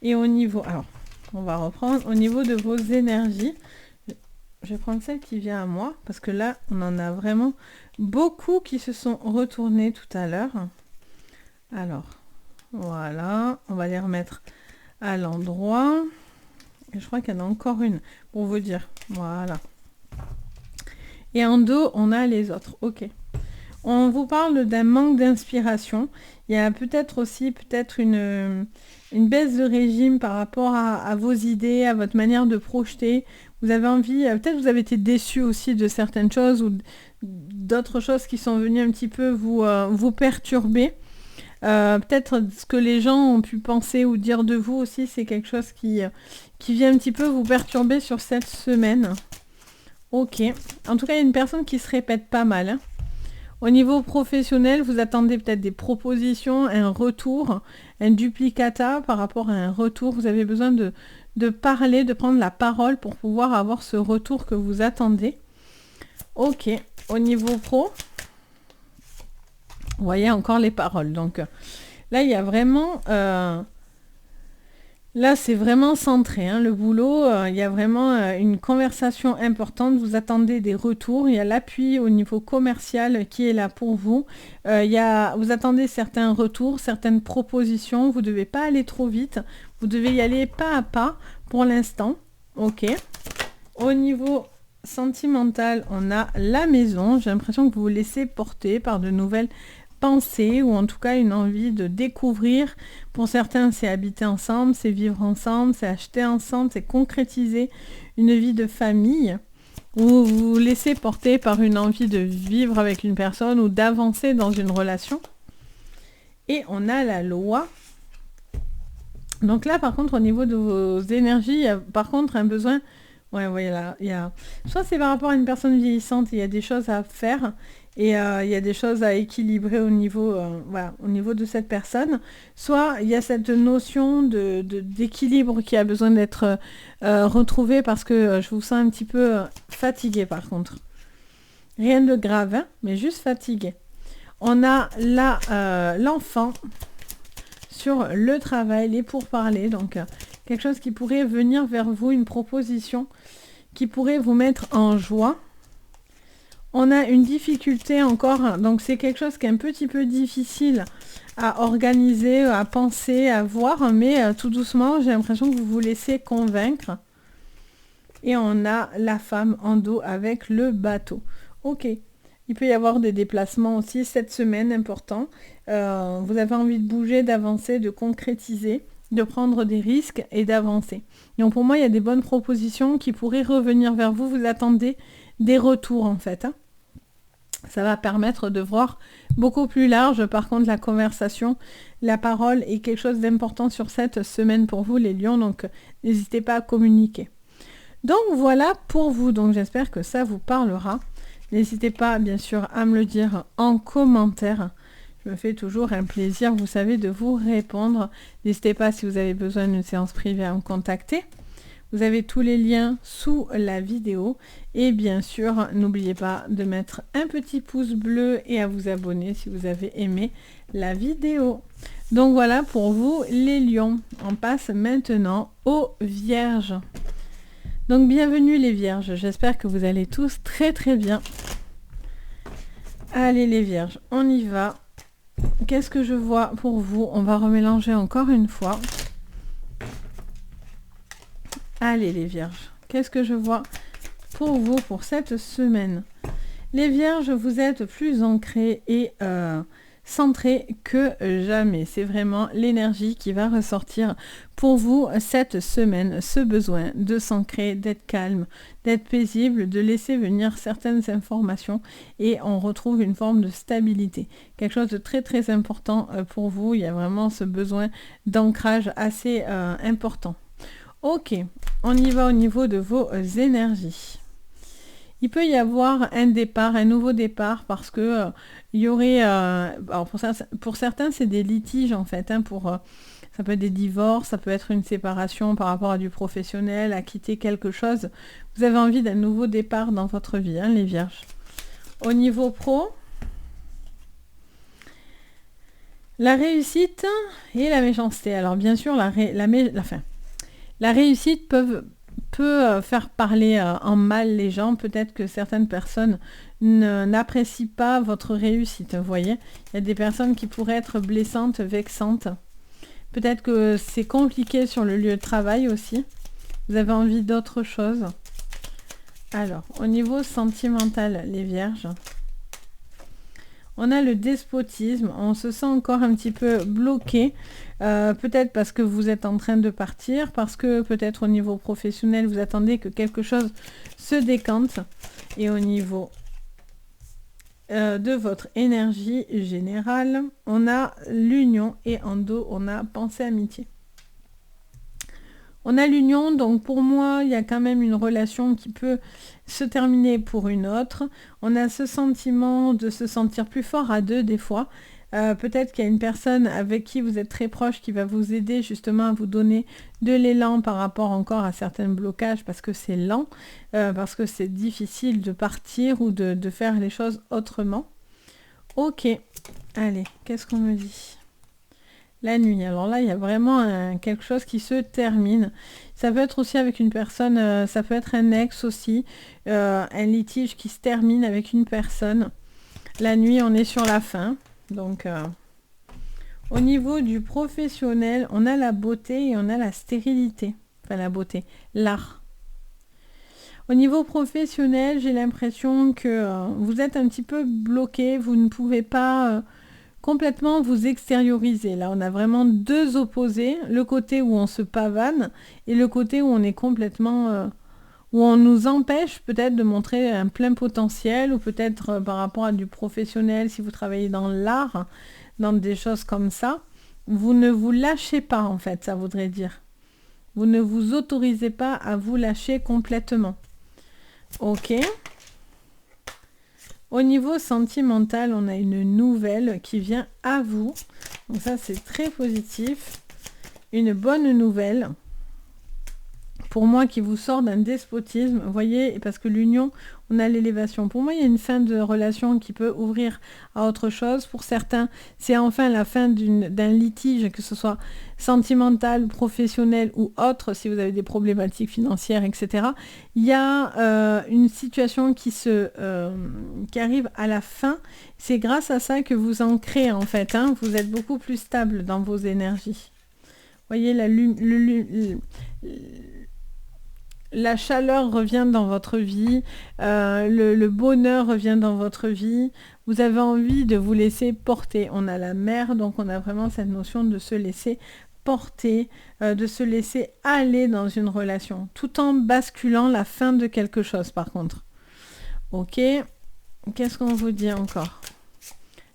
Et au niveau, alors, on va reprendre, au niveau de vos énergies, je vais prendre celle qui vient à moi, parce que là, on en a vraiment beaucoup qui se sont retournés tout à l'heure. Alors, voilà, on va les remettre à l'endroit. Et je crois qu'il y en a encore une, pour vous dire. Voilà. Et en dos, on a les autres. Ok. On vous parle d'un manque d'inspiration. Il y a peut-être aussi une baisse de régime par rapport à vos idées, à votre manière de projeter. Vous avez envie, peut-être vous avez été déçu aussi de certaines choses ou d'autres choses qui sont venues un petit peu vous perturber. Peut-être ce que les gens ont pu penser ou dire de vous aussi, c'est quelque chose qui vient un petit peu vous perturber sur cette semaine. Ok. En tout cas, il y a une personne qui se répète pas mal. Hein. Au niveau professionnel, vous attendez peut-être des propositions, un retour, un duplicata par rapport à un retour. Vous avez besoin de parler, de prendre la parole pour pouvoir avoir ce retour que vous attendez. Ok. Au niveau pro, vous voyez encore les paroles. Donc là, il y a vraiment... Là, c'est vraiment centré, hein, le boulot. Il y a vraiment une conversation importante. Vous attendez des retours. Il y a l'appui au niveau commercial qui est là pour vous. Vous attendez certains retours, certaines propositions. Vous ne devez pas aller trop vite. Vous devez y aller pas à pas pour l'instant. Ok. Au niveau sentimental, on a la maison. J'ai l'impression que vous vous laissez porter par de nouvelles pensée ou en tout cas une envie de découvrir. Pour certains, c'est habiter ensemble, c'est vivre ensemble, c'est acheter ensemble, c'est concrétiser une vie de famille ou vous vous laissez porter par une envie de vivre avec une personne ou d'avancer dans une relation. Et on a la loi. Donc là, par contre, au niveau de vos énergies, il y a par contre un besoin... Ouais, voilà, soit c'est par rapport à une personne vieillissante, il y a des choses à faire et il y a des choses à équilibrer au niveau, au niveau de cette personne. Soit il y a cette notion d'équilibre qui a besoin d'être retrouvée parce que je vous sens un petit peu fatigué par contre. Rien de grave, hein, mais juste fatigué. On a là l'enfant sur le travail, les pourparlers, donc... quelque chose qui pourrait venir vers vous, une proposition qui pourrait vous mettre en joie. On a une difficulté encore, donc c'est quelque chose qui est un petit peu difficile à organiser, à penser, à voir, mais tout doucement, j'ai l'impression que vous vous laissez convaincre. Et on a la femme en dos avec le bateau. Ok, il peut y avoir des déplacements aussi cette semaine, important. Vous avez envie de bouger, d'avancer, de concrétiser, de prendre des risques et d'avancer. Donc pour moi, il y a des bonnes propositions qui pourraient revenir vers vous. Vous attendez des retours en fait. Hein. Ça va permettre de voir beaucoup plus large. Par contre, la conversation, la parole est quelque chose d'important sur cette semaine pour vous les lions. Donc n'hésitez pas à communiquer. Donc voilà pour vous. Donc j'espère que ça vous parlera. N'hésitez pas bien sûr à me le dire en commentaire. Je me fais toujours un plaisir, vous savez, de vous répondre. N'hésitez pas si vous avez besoin d'une séance privée à me contacter. Vous avez tous les liens sous la vidéo. Et bien sûr, n'oubliez pas de mettre un petit pouce bleu et à vous abonner si vous avez aimé la vidéo. Donc voilà pour vous les lions. On passe maintenant aux vierges. Donc bienvenue les vierges. J'espère que vous allez tous très très bien. Allez les vierges, on y va. Qu'est-ce que je vois pour vous? On va remélanger encore une fois. Allez les vierges, qu'est-ce que je vois pour vous pour cette semaine. Les Vierges, vous êtes plus ancrés et centrés que jamais. C'est vraiment l'énergie qui va ressortir pour vous cette semaine. Ce besoin de s'ancrer, d'être calme, d'être paisible, de laisser venir certaines informations et on retrouve une forme de stabilité. Quelque chose de très très important pour vous. Il y a vraiment ce besoin d'ancrage assez important. Ok, on y va au niveau de vos énergies. Il peut y avoir un départ, un nouveau départ, parce que il y aurait, alors pour certains, c'est des litiges en fait, hein, ça peut être des divorces, ça peut être une séparation par rapport à du professionnel, à quitter quelque chose. Vous avez envie d'un nouveau départ dans votre vie, hein, les Vierges. Au niveau pro, la réussite et la méchanceté. Alors bien sûr, la réussite peut faire parler en mal les gens. Peut-être que certaines personnes n'apprécient pas votre réussite. Vous voyez, il y a des personnes qui pourraient être blessantes, vexantes. Peut-être que c'est compliqué sur le lieu de travail aussi. Vous avez envie d'autre chose. Alors, au niveau sentimental, les Vierges, on a le despotisme, on se sent encore un petit peu bloqué, peut-être parce que vous êtes en train de partir, parce que peut-être au niveau professionnel, vous attendez que quelque chose se décante, et au niveau de votre énergie générale, on a l'union, et en dos, on a pensée amitié. On a l'union, donc pour moi, il y a quand même une relation qui peut se terminer pour une autre. On a ce sentiment de se sentir plus fort à deux des fois. Peut-être qu'il y a une personne avec qui vous êtes très proche qui va vous aider justement à vous donner de l'élan par rapport encore à certains blocages parce que c'est lent, parce que c'est difficile de partir ou de faire les choses autrement. Ok, allez, qu'est-ce qu'on me dit ? La nuit, alors là, il y a vraiment quelque chose qui se termine. Ça peut être aussi avec une personne, ça peut être un ex aussi, un litige qui se termine avec une personne. La nuit, on est sur la fin. Donc, au niveau du professionnel, on a la beauté et on a la stérilité. Enfin, la beauté, l'art. Au niveau professionnel, j'ai l'impression que vous êtes un petit peu bloqué. Vous ne pouvez pas... complètement vous extérioriser. Là, on a vraiment deux opposés. Le côté où on se pavane et le côté où on est complètement... où on nous empêche peut-être de montrer un plein potentiel ou peut-être par rapport à du professionnel, si vous travaillez dans l'art, dans des choses comme ça, vous ne vous lâchez pas en fait, ça voudrait dire. Vous ne vous autorisez pas à vous lâcher complètement. Ok. Au niveau sentimental, on a une nouvelle qui vient à vous. Donc ça, c'est très positif. Une bonne nouvelle. Pour moi, qui vous sort d'un despotisme. Vous voyez, parce que l'union, on a l'élévation. Pour moi, il y a une fin de relation qui peut ouvrir à autre chose. Pour certains, c'est enfin la fin d'un litige, que ce soit sentimental, professionnel ou autre, si vous avez des problématiques financières, etc. Il y a une situation qui arrive à la fin. C'est grâce à ça que vous ancrez, en fait. Hein. Vous êtes beaucoup plus stable dans vos énergies. Vous voyez, la chaleur revient dans votre vie, le bonheur revient dans votre vie, vous avez envie de vous laisser porter. On a la mer, donc on a vraiment cette notion de se laisser porter, de se laisser aller dans une relation, tout en basculant la fin de quelque chose par contre. Ok, qu'est-ce qu'on vous dit encore ?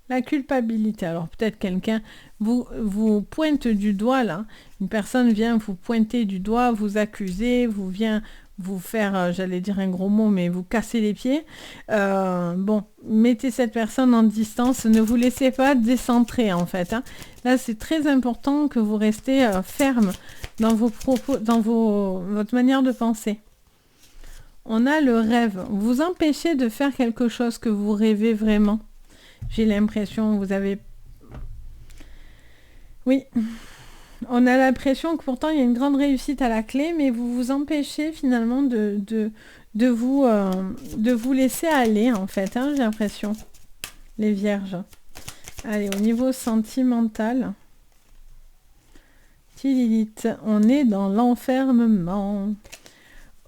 La culpabilité. Alors peut-être quelqu'un vous pointe du doigt là. Une personne vient vous pointer du doigt, vous accuser, vient vous faire, j'allais dire un gros mot, mais vous casser les pieds. Bon, mettez cette personne en distance. Ne vous laissez pas décentrer en fait. Hein. Là, c'est très important que vous restez ferme dans vos propos, dans votre manière de penser. On a le rêve. Vous empêchez de faire quelque chose que vous rêvez vraiment. J'ai l'impression que vous avez... Oui, on a l'impression que pourtant il y a une grande réussite à la clé, mais vous vous empêchez finalement de vous laisser aller en fait, hein, j'ai l'impression, les Vierges. Allez, au niveau sentimental, Lilith, on est dans l'enfermement.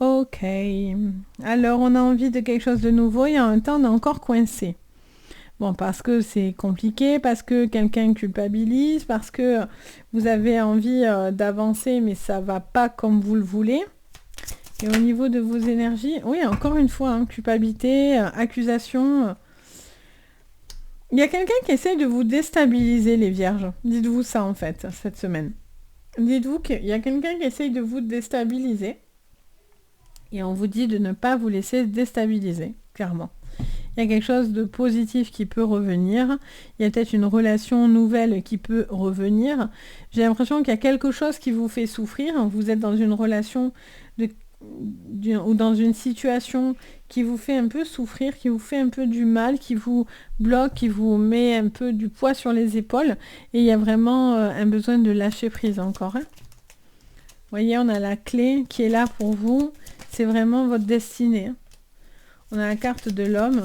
Ok. Alors, on a envie de quelque chose de nouveau et en même temps, on est encore coincé. Bon, parce que c'est compliqué, parce que quelqu'un culpabilise, parce que vous avez envie d'avancer, mais ça va pas comme vous le voulez. Et au niveau de vos énergies, oui, encore une fois, hein, culpabilité, accusation. Il y a quelqu'un qui essaie de vous déstabiliser, les vierges. Dites-vous ça, en fait, cette semaine. Dites-vous qu'il y a quelqu'un qui essaye de vous déstabiliser. Et on vous dit de ne pas vous laisser déstabiliser, clairement. Il y a quelque chose de positif qui peut revenir. Il y a peut-être une relation nouvelle qui peut revenir. J'ai l'impression qu'il y a quelque chose qui vous fait souffrir. Vous êtes dans une relation ou dans une situation qui vous fait un peu souffrir, qui vous fait un peu du mal, qui vous bloque, qui vous met un peu du poids sur les épaules. Et il y a vraiment un besoin de lâcher prise encore. Vous voyez, on a la clé qui est là pour vous. C'est vraiment votre destinée. On a la carte de l'homme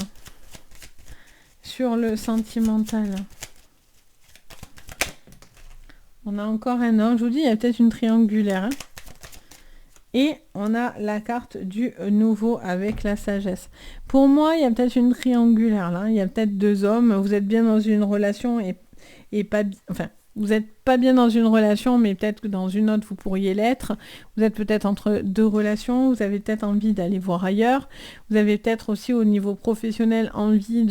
sur le sentimental. On a encore un homme. Je vous dis, il y a peut-être une triangulaire. Et on a la carte du nouveau avec la sagesse. Pour moi, il y a peut-être une triangulaire là. Il y a peut-être deux hommes. Vous êtes bien dans une relation et pas... Enfin, vous n'êtes pas bien dans une relation, mais peut-être que dans une autre, vous pourriez l'être. Vous êtes peut-être entre deux relations. Vous avez peut-être envie d'aller voir ailleurs. Vous avez peut-être aussi au niveau professionnel envie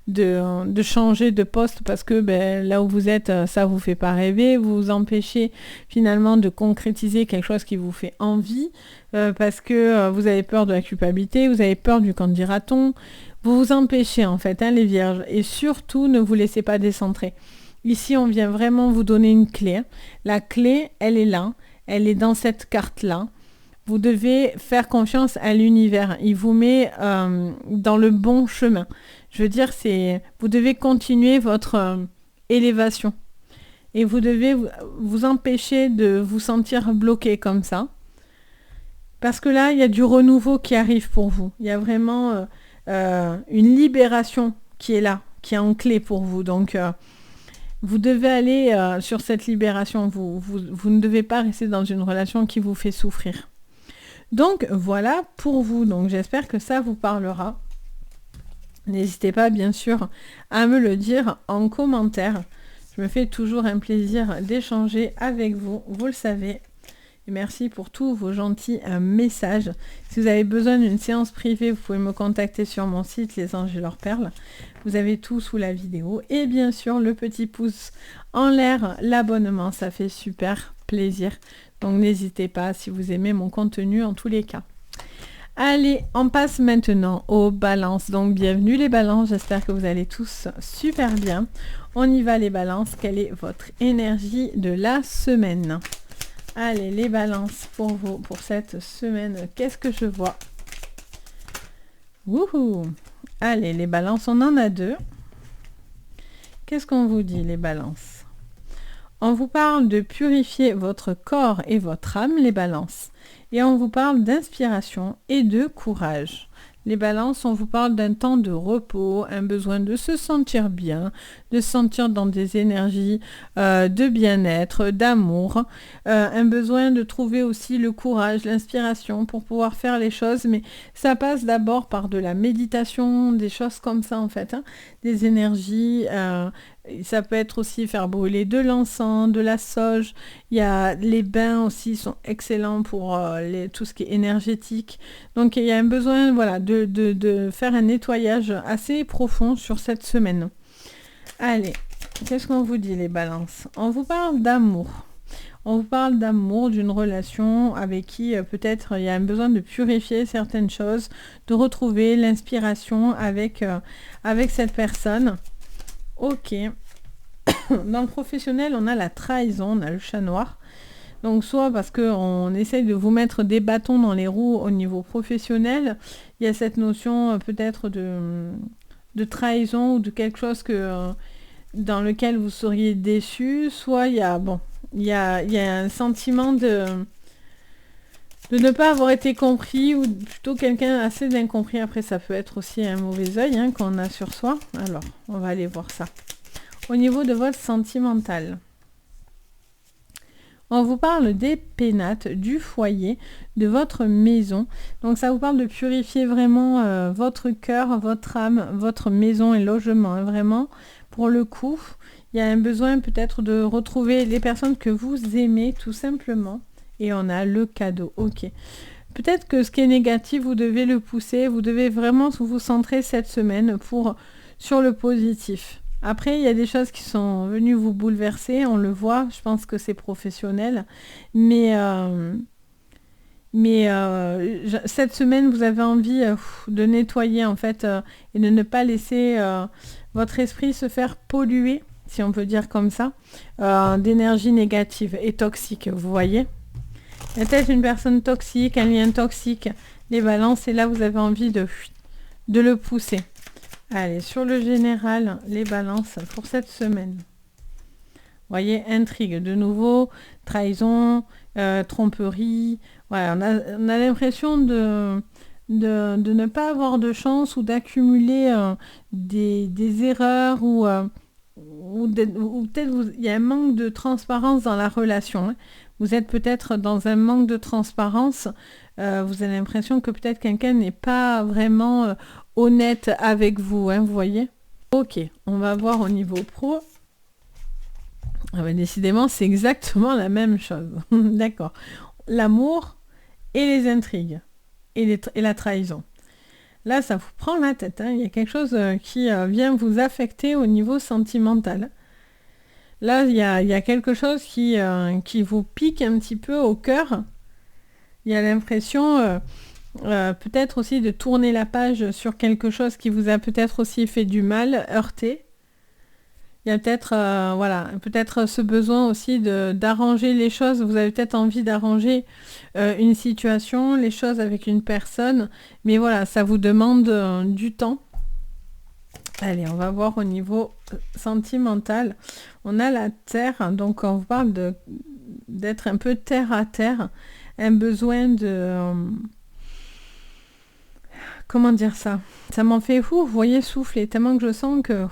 de changer de poste parce que là où vous êtes, ça vous fait pas rêver. Vous vous empêchez finalement de concrétiser quelque chose qui vous fait envie parce que vous avez peur de la culpabilité, vous avez peur du qu'en dira-t-on. Vous vous empêchez en fait, les vierges. Et surtout, ne vous laissez pas décentrer. Ici, on vient vraiment vous donner une clé. La clé, elle est là. Elle est dans cette carte-là. Vous devez faire confiance à l'univers. Il vous met dans le bon chemin. Je veux dire, vous devez continuer votre élévation. Et vous devez vous empêcher de vous sentir bloqué comme ça. Parce que là, il y a du renouveau qui arrive pour vous. Il y a vraiment une libération qui est là, qui est en clé pour vous. Donc... vous devez aller sur cette libération. Vous ne devez pas rester dans une relation qui vous fait souffrir. Donc, voilà pour vous. Donc, j'espère que ça vous parlera. N'hésitez pas, bien sûr, à me le dire en commentaire. Je me fais toujours un plaisir d'échanger avec vous. Vous le savez. Et merci pour tous vos gentils messages. Si vous avez besoin d'une séance privée, vous pouvez me contacter sur mon site Les Anges et leurs perles. Vous avez tout sous la vidéo. Et bien sûr, le petit pouce en l'air, l'abonnement, ça fait super plaisir. Donc n'hésitez pas si vous aimez mon contenu en tous les cas. Allez, on passe maintenant aux balances. Donc bienvenue les balances, j'espère que vous allez tous super bien. On y va les balances, quelle est votre énergie de la semaine ? Allez, les balances pour vous, pour cette semaine. Qu'est-ce que je vois? Wouhou! Allez, les balances, on en a deux. Qu'est-ce qu'on vous dit, les balances? On vous parle de purifier votre corps et votre âme, les balances. Et on vous parle d'inspiration et de courage. Les balances, on vous parle d'un temps de repos, un besoin de se sentir bien, de se sentir dans des énergies de bien-être, d'amour, un besoin de trouver aussi le courage, l'inspiration pour pouvoir faire les choses, mais ça passe d'abord par de la méditation, des choses comme ça en fait, des énergies, ça peut être aussi faire brûler de l'encens, de la sauge, il y a les bains aussi sont excellents pour tout ce qui est énergétique, donc il y a un besoin voilà, de faire un nettoyage assez profond sur cette semaine. Allez, qu'est-ce qu'on vous dit les balances? On vous parle d'amour. On vous parle d'amour, d'une relation avec qui peut-être il y a un besoin de purifier certaines choses, de retrouver l'inspiration avec cette personne. Ok. Dans le professionnel, on a la trahison, on a le chat noir. Donc soit parce qu'on essaye de vous mettre des bâtons dans les roues au niveau professionnel, il y a cette notion peut-être de trahison ou de quelque chose dans lequel vous seriez déçu. Soit il y a un sentiment de ne pas avoir été compris ou plutôt quelqu'un assez d'incompris. Après, ça peut être aussi un mauvais œil qu'on a sur soi. Alors, on va aller voir ça. Au niveau de votre sentimental, On vous parle des pénates, du foyer, de votre maison. Donc ça vous parle de purifier vraiment votre cœur, votre âme, votre maison et logement. Hein, vraiment, pour le coup, il y a un besoin peut-être de retrouver les personnes que vous aimez tout simplement. Et on a le cadeau. Ok. Peut-être que ce qui est négatif, vous devez le pousser. Vous devez vraiment vous centrer cette semaine sur le positif. Après, il y a des choses qui sont venues vous bouleverser, on le voit, je pense que c'est professionnel. Mais cette semaine, vous avez envie de nettoyer en fait et de ne pas laisser votre esprit se faire polluer, si on peut dire comme ça, d'énergie négative et toxique, vous voyez. Il y a peut-être une personne toxique, un lien toxique, les balances, et là vous avez envie de le pousser. Allez, sur le général, les balances pour cette semaine. Vous voyez, intrigue, de nouveau, trahison, tromperie. Voilà, on a l'impression de ne pas avoir de chance ou d'accumuler des erreurs ou peut-être il y a un manque de transparence dans la relation. Hein. Vous êtes peut-être dans un manque de transparence. Vous avez l'impression que peut-être quelqu'un n'est pas vraiment honnête avec vous, hein, vous voyez. Ok, on va voir au niveau pro. Ah ben, décidément, c'est exactement la même chose. D'accord. L'amour et les intrigues et la trahison. Là, ça vous prend la tête. Hein. Il y a quelque chose qui vient vous affecter au niveau sentimental. Là, il y a quelque chose qui vous pique un petit peu au cœur. Il y a l'impression peut-être aussi de tourner la page sur quelque chose qui vous a peut-être aussi fait du mal, heurté. Il y a peut-être peut-être ce besoin aussi d'arranger les choses. Vous avez peut-être envie d'arranger une situation, les choses avec une personne. Mais voilà, ça vous demande du temps. Allez, on va voir au niveau sentimental. On a la terre, donc on vous parle d'être un peu terre à terre. Un besoin de... comment dire ça? Ça m'en fait fou, vous voyez, souffler, tellement que je sens que...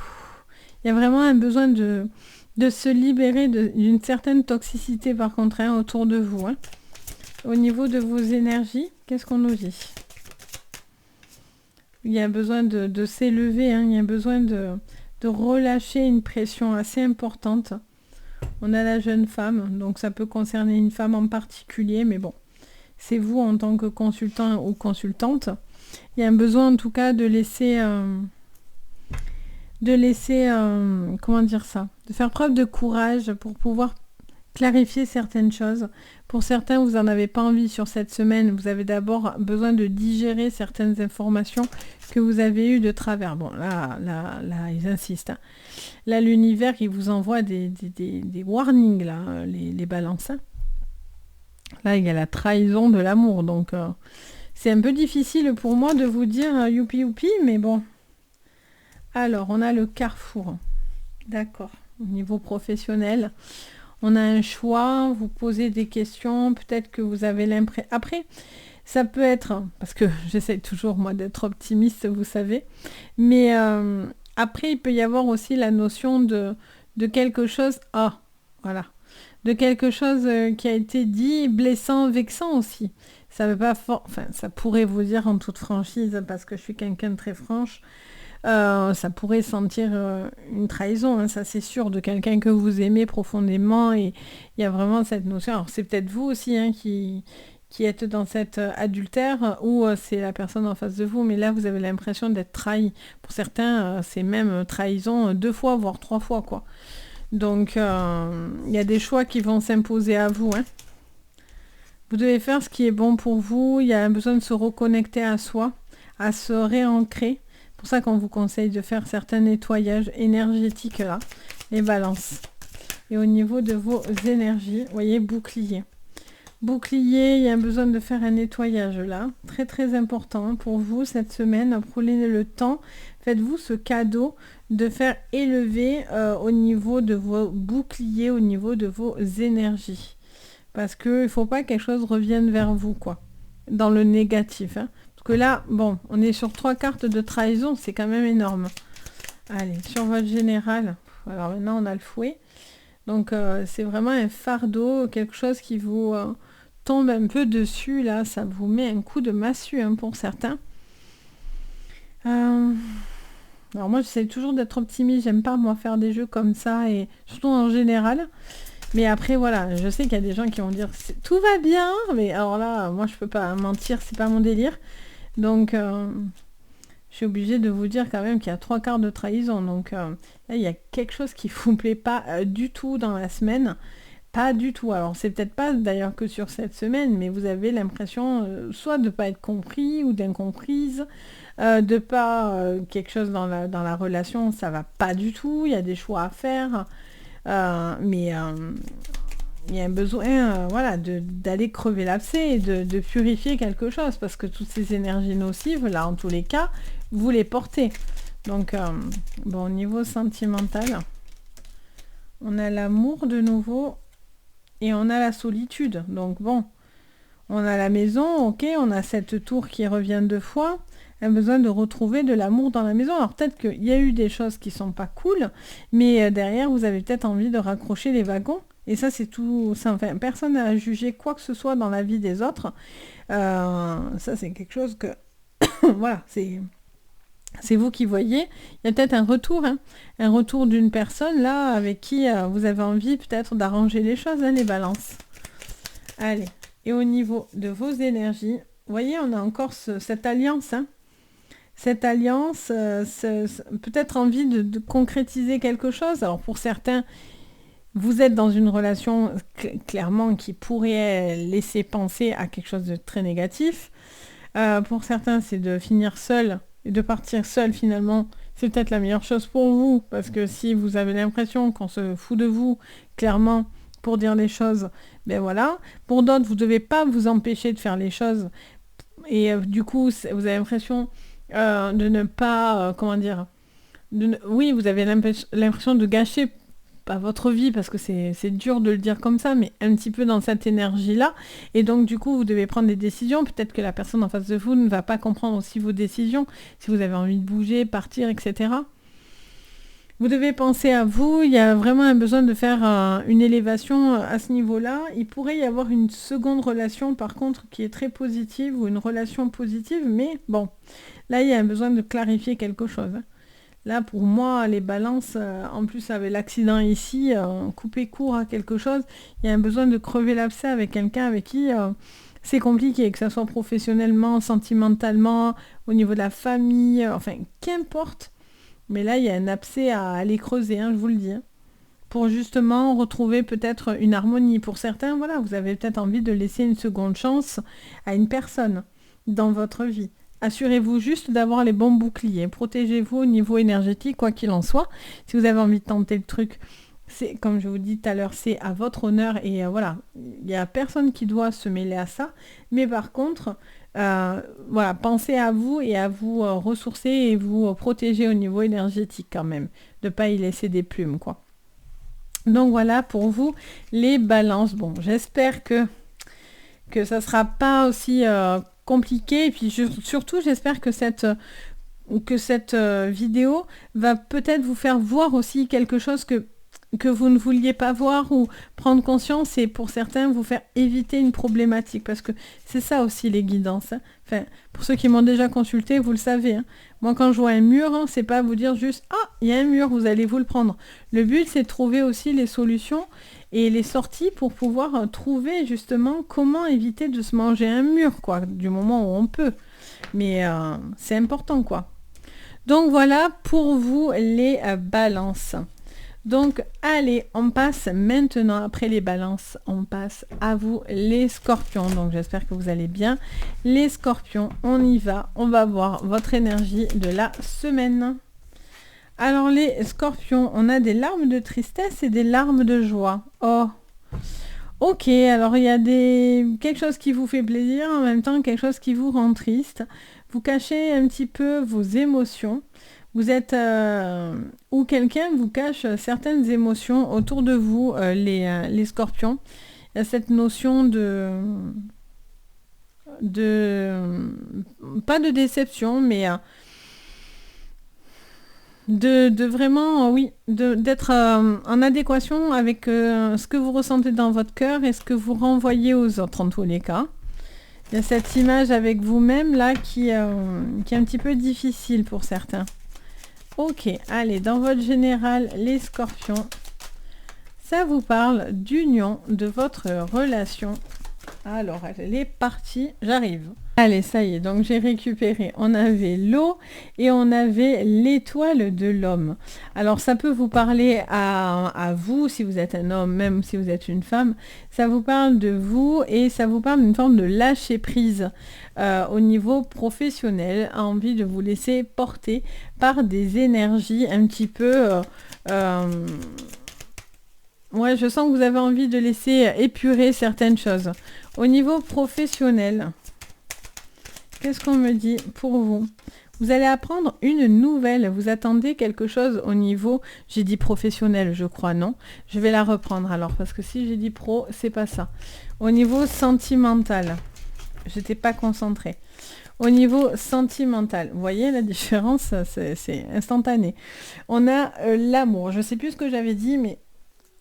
il y a vraiment un besoin de se libérer d'une certaine toxicité par contre hein, autour de vous. Hein. Au niveau de vos énergies, qu'est-ce qu'on nous dit? Il y a besoin de s'élever, hein, il y a besoin de relâcher une pression assez importante. On a la jeune femme, donc ça peut concerner une femme en particulier, mais bon, c'est vous en tant que consultant ou consultante. Il y a un besoin en tout cas de laisser... comment dire ça, de faire preuve de courage pour pouvoir clarifier certaines choses. Pour certains, vous n'en avez pas envie sur cette semaine, vous avez d'abord besoin de digérer certaines informations que vous avez eues de travers. Bon, là ils insistent. Hein. Là, l'univers, il vous envoie des warnings, là, les balances. Hein. Là, il y a la trahison de l'amour, donc c'est un peu difficile pour moi de vous dire youpi youpi, mais bon. Alors, on a le carrefour. D'accord. Au niveau professionnel, on a un choix, vous posez des questions, peut-être que vous avez l'impression... Après, ça peut être... Parce que j'essaie toujours, moi, d'être optimiste, vous savez. Mais après, il peut y avoir aussi la notion de quelque chose... Ah, voilà. De quelque chose qui a été dit, blessant, vexant aussi. Ça veut pas Enfin, ça pourrait vous dire en toute franchise, parce que je suis quelqu'un de très franche, ça pourrait sentir une trahison, hein, ça c'est sûr, de quelqu'un que vous aimez profondément, et il y a vraiment cette notion. Alors c'est peut-être vous aussi hein, qui êtes dans cet adultère, ou c'est la personne en face de vous, mais là vous avez l'impression d'être trahi. Pour certains, c'est même trahison 2 fois, voire 3 fois, quoi. Donc il y a des choix qui vont s'imposer à vous. Hein. Vous devez faire ce qui est bon pour vous, il y a un besoin de se reconnecter à soi, à se réancrer. C'est pour ça qu'on vous conseille de faire certains nettoyages énergétiques là, les balances. Et au niveau de vos énergies, vous voyez, bouclier. Bouclier, il y a besoin de faire un nettoyage là, très très important hein, pour vous cette semaine. Prenez le temps, faites-vous ce cadeau de faire élever au niveau de vos boucliers, au niveau de vos énergies. Parce qu'il ne faut pas que quelque chose revienne vers vous, quoi, dans le négatif. Hein. Parce que là, bon, on est sur 3 cartes de trahison, c'est quand même énorme. Allez, sur votre général, alors maintenant on a le fouet. Donc c'est vraiment un fardeau, quelque chose qui vous tombe un peu dessus, là, ça vous met un coup de massue hein, pour certains. Euh, Alors moi j'essaie toujours d'être optimiste, j'aime pas moi faire des jeux comme ça, et surtout en général. Mais après voilà, je sais qu'il y a des gens qui vont dire tout va bien, mais alors là, moi je peux pas mentir, c'est pas mon délire. Donc je suis obligée de vous dire quand même qu'il y a 3 quarts de trahison. Donc là, il y a quelque chose qui vous plaît pas du tout dans la semaine. Pas du tout. Alors c'est peut-être pas d'ailleurs que sur cette semaine, mais vous avez l'impression soit de ne pas être compris ou d'incomprise, de pas quelque chose dans la relation, ça va pas du tout. Il y a des choix à faire, mais il y a un besoin voilà, d'aller crever l'abcès et de purifier quelque chose parce que toutes ces énergies nocives, là en tous les cas, vous les portez. Donc bon, au niveau sentimental, on a l'amour de nouveau. Et on a la solitude. Donc bon, on a la maison, ok, on a cette tour qui revient 2 fois. On a besoin de retrouver de l'amour dans la maison. Alors peut-être qu'il y a eu des choses qui sont pas cool, mais derrière, vous avez peut-être envie de raccrocher les wagons. Et ça, c'est tout. Enfin, personne n'a jugé quoi que ce soit dans la vie des autres. Ça, c'est quelque chose que... voilà, c'est vous qui voyez. Il y a peut-être un retour, hein, un retour d'une personne là avec qui vous avez envie peut-être d'arranger les choses, hein, les balances. Allez, et au niveau de vos énergies, vous voyez, on a encore cette alliance, hein. Cette alliance, peut-être envie de concrétiser quelque chose. Alors pour certains, vous êtes dans une relation clairement qui pourrait laisser penser à quelque chose de très négatif. Pour certains, c'est de finir seul et de partir seul finalement. C'est peut-être la meilleure chose pour vous, parce que si vous avez l'impression qu'on se fout de vous, clairement, pour dire les choses, ben voilà. Pour d'autres, vous ne devez pas vous empêcher de faire les choses. Et du coup, vous avez l'impression de ne pas, comment dire, oui, vous avez l'impression de gâcher pas votre vie, parce que c'est dur de le dire comme ça, mais un petit peu dans cette énergie-là. Et donc, du coup, vous devez prendre des décisions. Peut-être que la personne en face de vous ne va pas comprendre aussi vos décisions, si vous avez envie de bouger, partir, etc. Vous devez penser à vous. Il y a vraiment un besoin de faire une élévation à ce niveau-là. Il pourrait y avoir une seconde relation, par contre, qui est très positive, ou une relation positive, mais bon, là, il y a un besoin de clarifier quelque chose. Là, pour moi, les balances, en plus avec l'accident ici, couper court à quelque chose, il y a un besoin de crever l'abcès avec quelqu'un avec qui c'est compliqué, que ce soit professionnellement, sentimentalement, au niveau de la famille, enfin, qu'importe. Mais là, il y a un abcès à aller creuser, hein, je vous le dis, hein, pour justement retrouver peut-être une harmonie. Pour certains, voilà, vous avez peut-être envie de laisser une seconde chance à une personne dans votre vie. Assurez-vous juste d'avoir les bons boucliers. Protégez-vous au niveau énergétique, quoi qu'il en soit. Si vous avez envie de tenter le truc, c'est, comme je vous dis tout à l'heure, c'est à votre honneur. Et voilà, il n'y a personne qui doit se mêler à ça. Mais par contre, voilà, pensez à vous et à vous ressourcer et vous protéger au niveau énergétique quand même. De ne pas y laisser des plumes, quoi. Donc voilà pour vous les balances. Bon, j'espère que ça sera pas aussi compliqué. Et puis surtout, j'espère que cette vidéo va peut-être vous faire voir aussi quelque chose que vous ne vouliez pas voir, ou prendre conscience, et pour certains vous faire éviter une problématique, parce que c'est ça aussi les guidances, hein. Enfin, pour ceux qui m'ont déjà consulté, vous le savez, hein. Moi quand je vois un mur, hein, c'est pas vous dire juste ah, il y a un mur, vous allez vous le prendre. Le but, c'est de trouver aussi les solutions et les sorties pour pouvoir trouver justement comment éviter de se manger un mur, quoi, du moment où on peut. Mais c'est important, quoi. Donc voilà pour vous les balances. Donc allez, on passe maintenant, après les balances, on passe à vous les scorpions. Donc j'espère que vous allez bien. Les scorpions, on y va. On va voir votre énergie de la semaine. Alors les scorpions, on a des larmes de tristesse et des larmes de joie. Oh, ok, alors il y a quelque chose qui vous fait plaisir, en même temps quelque chose qui vous rend triste. Vous cachez un petit peu vos émotions. Vous êtes... ou quelqu'un vous cache certaines émotions autour de vous, les scorpions. Il y a cette notion pas de déception, mais de vraiment, oui, d'être en adéquation avec ce que vous ressentez dans votre cœur et ce que vous renvoyez aux autres en tous les cas. Il y a cette image avec vous-même là qui est un petit peu difficile pour certains. Ok, allez, dans votre général, les scorpions, ça vous parle d'union de votre relation. Alors, elle est partie, j'arrive. Allez, ça y est, donc j'ai récupéré. On avait l'eau et on avait l'étoile de l'homme. Alors, ça peut vous parler à vous, si vous êtes un homme, même si vous êtes une femme. Ça vous parle de vous et ça vous parle d'une forme de lâcher prise au niveau professionnel, envie de vous laisser porter par des énergies un petit peu... ouais, je sens que vous avez envie de laisser épurer certaines choses. Au niveau professionnel, qu'est-ce qu'on me dit pour vous? Vous allez apprendre une nouvelle. Vous attendez quelque chose au niveau, j'ai dit professionnel, je crois, non? Je vais la reprendre alors, parce que si j'ai dit pro, c'est pas ça. Au niveau sentimental, j'étais pas concentrée. Au niveau sentimental, vous voyez la différence, c'est instantané. On a l'amour. Je sais plus ce que j'avais dit, mais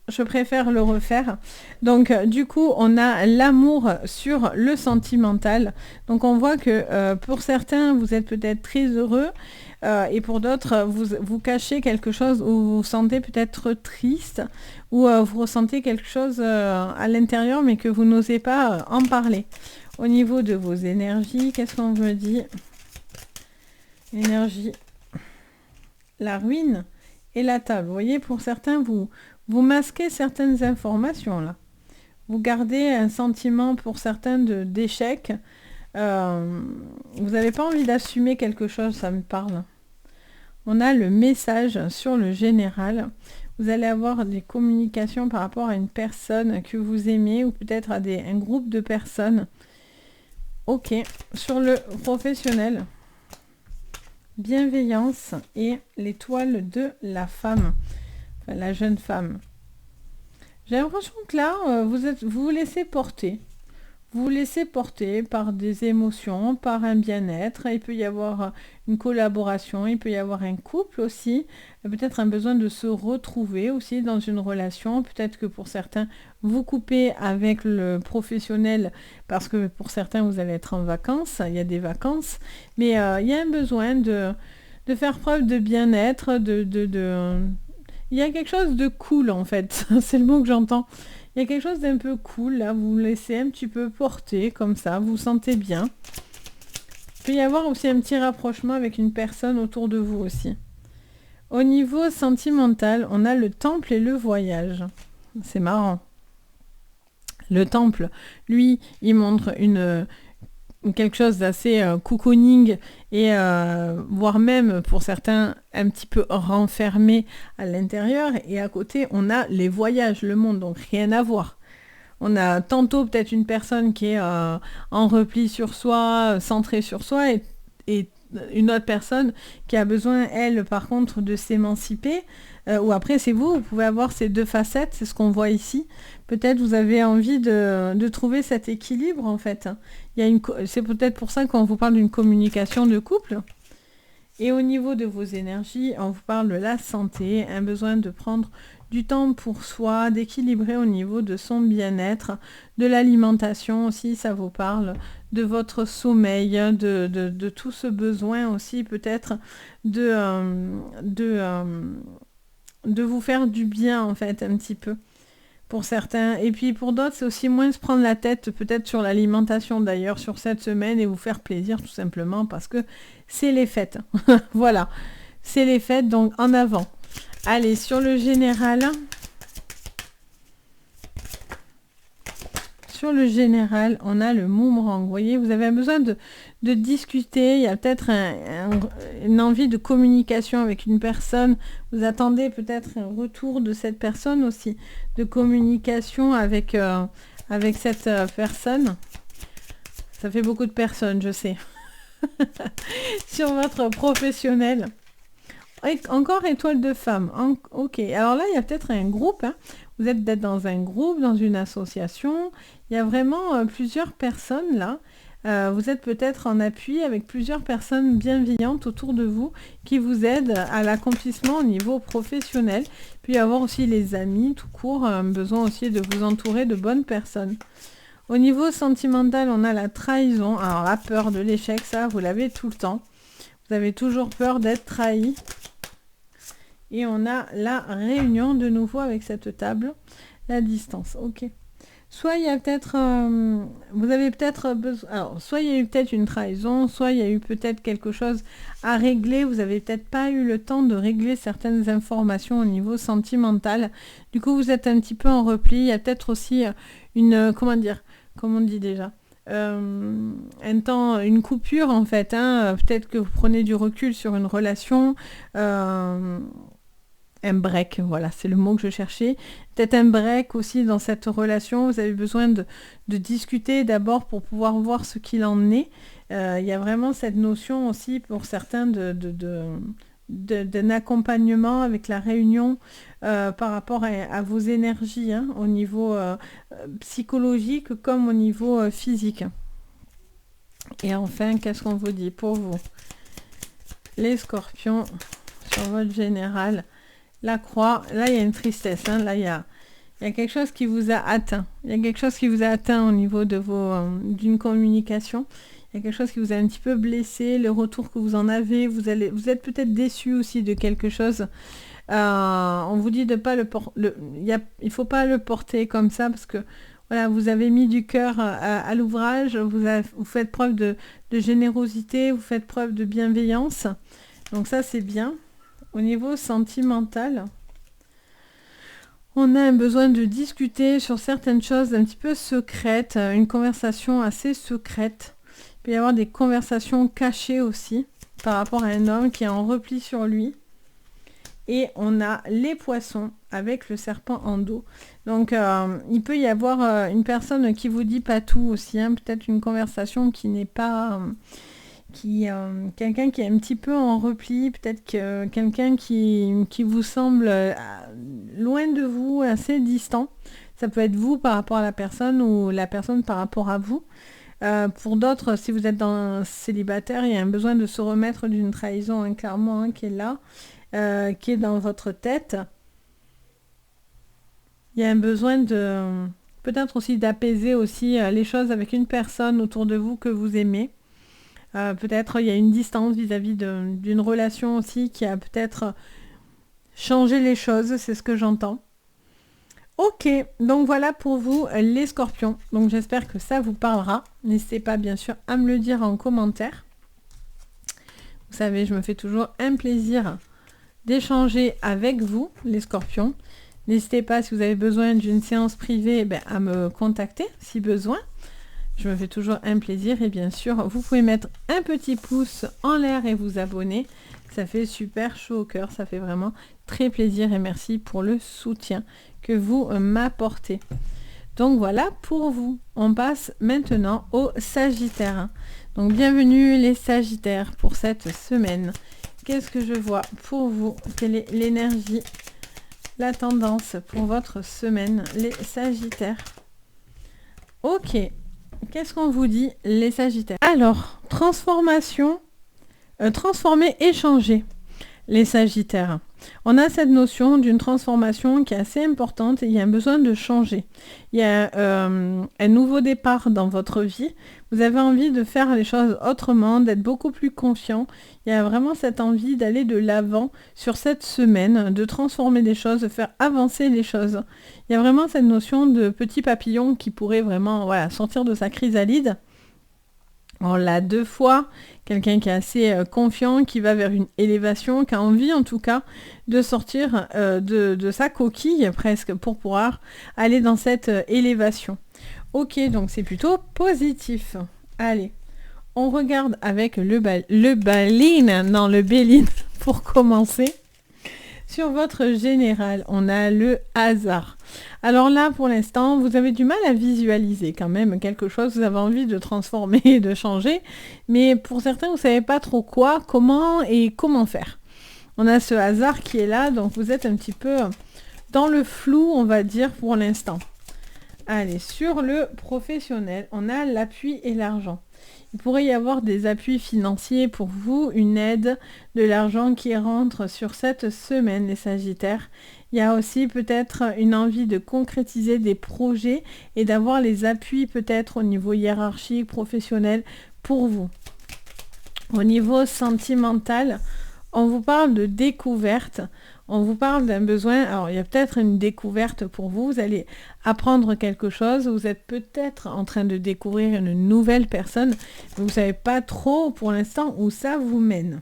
je préfère le refaire. Donc, du coup, on a l'amour sur le sentimental. Donc, on voit que pour certains, vous êtes peut-être très heureux et pour d'autres, vous cachez quelque chose où vous vous sentez peut-être triste ou vous ressentez quelque chose à l'intérieur mais que vous n'osez pas en parler. Au niveau de vos énergies, qu'est-ce qu'on me dit? Énergie, la ruine et la table. Vous voyez, pour certains, vous masquez certaines informations là. Vous gardez un sentiment pour certains d'échec. Vous n'avez pas envie d'assumer quelque chose, ça me parle. On a le message sur le général. Vous allez avoir des communications par rapport à une personne que vous aimez ou peut-être à un groupe de personnes. Ok, sur le professionnel. Bienveillance et l'étoile de la femme. La jeune femme. J'ai l'impression que là, vous vous laissez porter. Vous vous laissez porter par des émotions, par un bien-être. Il peut y avoir une collaboration, il peut y avoir un couple aussi. Peut-être un besoin de se retrouver aussi dans une relation. Peut-être que pour certains, vous coupez avec le professionnel parce que pour certains, vous allez être en vacances. Il y a des vacances. Mais il y a un besoin de faire preuve de bien-être, il y a quelque chose de cool en fait, c'est le mot que j'entends. Il y a quelque chose d'un peu cool, là, vous vous laissez un petit peu porter comme ça, vous vous sentez bien. Il peut y avoir aussi un petit rapprochement avec une personne autour de vous aussi. Au niveau sentimental, on a le temple et le voyage. C'est marrant. Le temple, lui, il montre quelque chose d'assez cocooning et voire même pour certains un petit peu renfermé à l'intérieur et à côté on a les voyages, le monde, donc rien à voir. On a tantôt peut-être une personne qui est en repli sur soi, centrée sur soi et une autre personne qui a besoin, elle, par contre, de s'émanciper. Ou après, c'est vous pouvez avoir ces deux facettes, c'est ce qu'on voit ici. Peut-être vous avez envie de trouver cet équilibre, en fait. C'est peut-être pour ça qu'on vous parle d'une communication de couple. Et au niveau de vos énergies, on vous parle de la santé, un besoin de prendre du temps pour soi, d'équilibrer au niveau de son bien-être, de l'alimentation aussi, ça vous parle, de votre sommeil, de tout ce besoin aussi peut-être de vous faire du bien en fait un petit peu pour certains. Et puis pour d'autres, c'est aussi moins se prendre la tête peut-être sur l'alimentation d'ailleurs sur cette semaine et vous faire plaisir tout simplement parce que c'est les fêtes. Voilà, c'est les fêtes donc en avant. Allez, sur le général. Sur le général, on a le boomerang. Vous voyez, vous avez besoin de discuter. Il y a peut-être une envie de communication avec une personne. Vous attendez peut-être un retour de cette personne aussi. De communication avec cette personne. Ça fait beaucoup de personnes, je sais. Sur votre professionnel. Encore étoile de femme. Ok. Alors là, il y a peut-être un groupe. Hein. Vous êtes peut-être dans un groupe, dans une association. Il y a vraiment plusieurs personnes là. Vous êtes peut-être en appui avec plusieurs personnes bienveillantes autour de vous qui vous aident à l'accomplissement au niveau professionnel. Puis avoir aussi les amis tout court, besoin aussi de vous entourer de bonnes personnes. Au niveau sentimental, on a la trahison. Alors la peur de l'échec, ça vous l'avez tout le temps. Vous avez toujours peur d'être trahi. Et on a la réunion de nouveau avec cette table. La distance, ok. Soit il y a peut-être, vous avez peut-être besoin, alors soit il y a eu peut-être une trahison, soit il y a eu peut-être quelque chose à régler, vous avez peut-être pas eu le temps de régler certaines informations au niveau sentimental, du coup vous êtes un petit peu en repli, il y a peut-être aussi une, comment dire, comme on dit déjà, un temps, une coupure en fait, hein, peut-être que vous prenez du recul sur une relation, un break, voilà, c'est le mot que je cherchais. Peut-être un break aussi dans cette relation. Vous avez besoin de discuter d'abord pour pouvoir voir ce qu'il en est. Il y a vraiment cette notion aussi pour certains d'un accompagnement avec la réunion par rapport à vos énergies, hein, au niveau psychologique comme au niveau physique. Et enfin, qu'est-ce qu'on vous dit pour vous? Les scorpions, sur votre général. La croix, là il y a une tristesse, hein, là il y a quelque chose qui vous a atteint. Il y a quelque chose qui vous a atteint au niveau de d'une communication. Il y a quelque chose qui vous a un petit peu blessé, le retour que vous en avez. Vous êtes peut-être déçu aussi de quelque chose. On vous dit de pas il faut pas le porter comme ça parce que voilà, vous avez mis du cœur à l'ouvrage, vous faites preuve de générosité, vous faites preuve de bienveillance. Donc ça c'est bien. Au niveau sentimental, on a un besoin de discuter sur certaines choses un petit peu secrètes, une conversation assez secrète. Il peut y avoir des conversations cachées aussi par rapport à un homme qui est en repli sur lui. Et on a les poissons avec le serpent en dos. Donc il peut y avoir une personne qui vous dit pas tout aussi, hein, peut-être une conversation qui n'est pas... quelqu'un qui est un petit peu en repli, peut-être que quelqu'un qui vous semble loin de vous, assez distant. Ça peut être vous par rapport à la personne ou la personne par rapport à vous. Pour d'autres, si vous êtes dans célibataire, il y a un besoin de se remettre d'une trahison, hein, clairement, hein, qui est là, qui est dans votre tête. Il y a un besoin de peut-être aussi d'apaiser aussi les choses avec une personne autour de vous que vous aimez. Peut-être il y a une distance vis-à-vis d'une relation aussi qui a peut-être changé les choses, c'est ce que j'entends. Ok, donc voilà pour vous les scorpions. Donc j'espère que ça vous parlera. N'hésitez pas bien sûr à me le dire en commentaire. Vous savez, je me fais toujours un plaisir d'échanger avec vous, les scorpions. N'hésitez pas, si vous avez besoin d'une séance privée, à me contacter si besoin. Je me fais toujours un plaisir et bien sûr, vous pouvez mettre un petit pouce en l'air et vous abonner. Ça fait super chaud au cœur, ça fait vraiment très plaisir et merci pour le soutien que vous m'apportez. Donc voilà pour vous. On passe maintenant au Sagittaire. Donc bienvenue les Sagittaires pour cette semaine. Qu'est-ce que je vois pour vous? Quelle est l'énergie, la tendance pour votre semaine, les Sagittaires? Ok. Qu'est-ce qu'on vous dit, les Sagittaires? Alors, transformation, transformer et changer, les Sagittaires. On a cette notion d'une transformation qui est assez importante et il y a un besoin de changer. Il y a un nouveau départ dans votre vie. Vous avez envie de faire les choses autrement, d'être beaucoup plus confiant. Il y a vraiment cette envie d'aller de l'avant sur cette semaine, de transformer des choses, de faire avancer les choses. Il y a vraiment cette notion de petit papillon qui pourrait vraiment sortir de sa chrysalide. On l'a 2 fois, quelqu'un qui est assez confiant, qui va vers une élévation, qui a envie en tout cas de sortir de sa coquille presque pour pouvoir aller dans cette élévation. Ok, donc c'est plutôt positif. Allez, on regarde avec le Béline pour commencer. Sur votre général, on a le hasard. Alors là, pour l'instant, vous avez du mal à visualiser quand même quelque chose, vous avez envie de transformer et de changer, mais pour certains, vous ne savez pas trop quoi, comment et comment faire. On a ce hasard qui est là, donc vous êtes un petit peu dans le flou, on va dire, pour l'instant. Allez, sur le professionnel, on a l'appui et l'argent. Il pourrait y avoir des appuis financiers pour vous, une aide, de l'argent qui rentre sur cette semaine, les Sagittaires. Il y a aussi peut-être une envie de concrétiser des projets et d'avoir les appuis peut-être au niveau hiérarchique, professionnel pour vous. Au niveau sentimental, on vous parle de découverte, on vous parle d'un besoin, alors il y a peut-être une découverte pour vous, vous allez apprendre quelque chose, vous êtes peut-être en train de découvrir une nouvelle personne, mais vous ne savez pas trop pour l'instant où ça vous mène.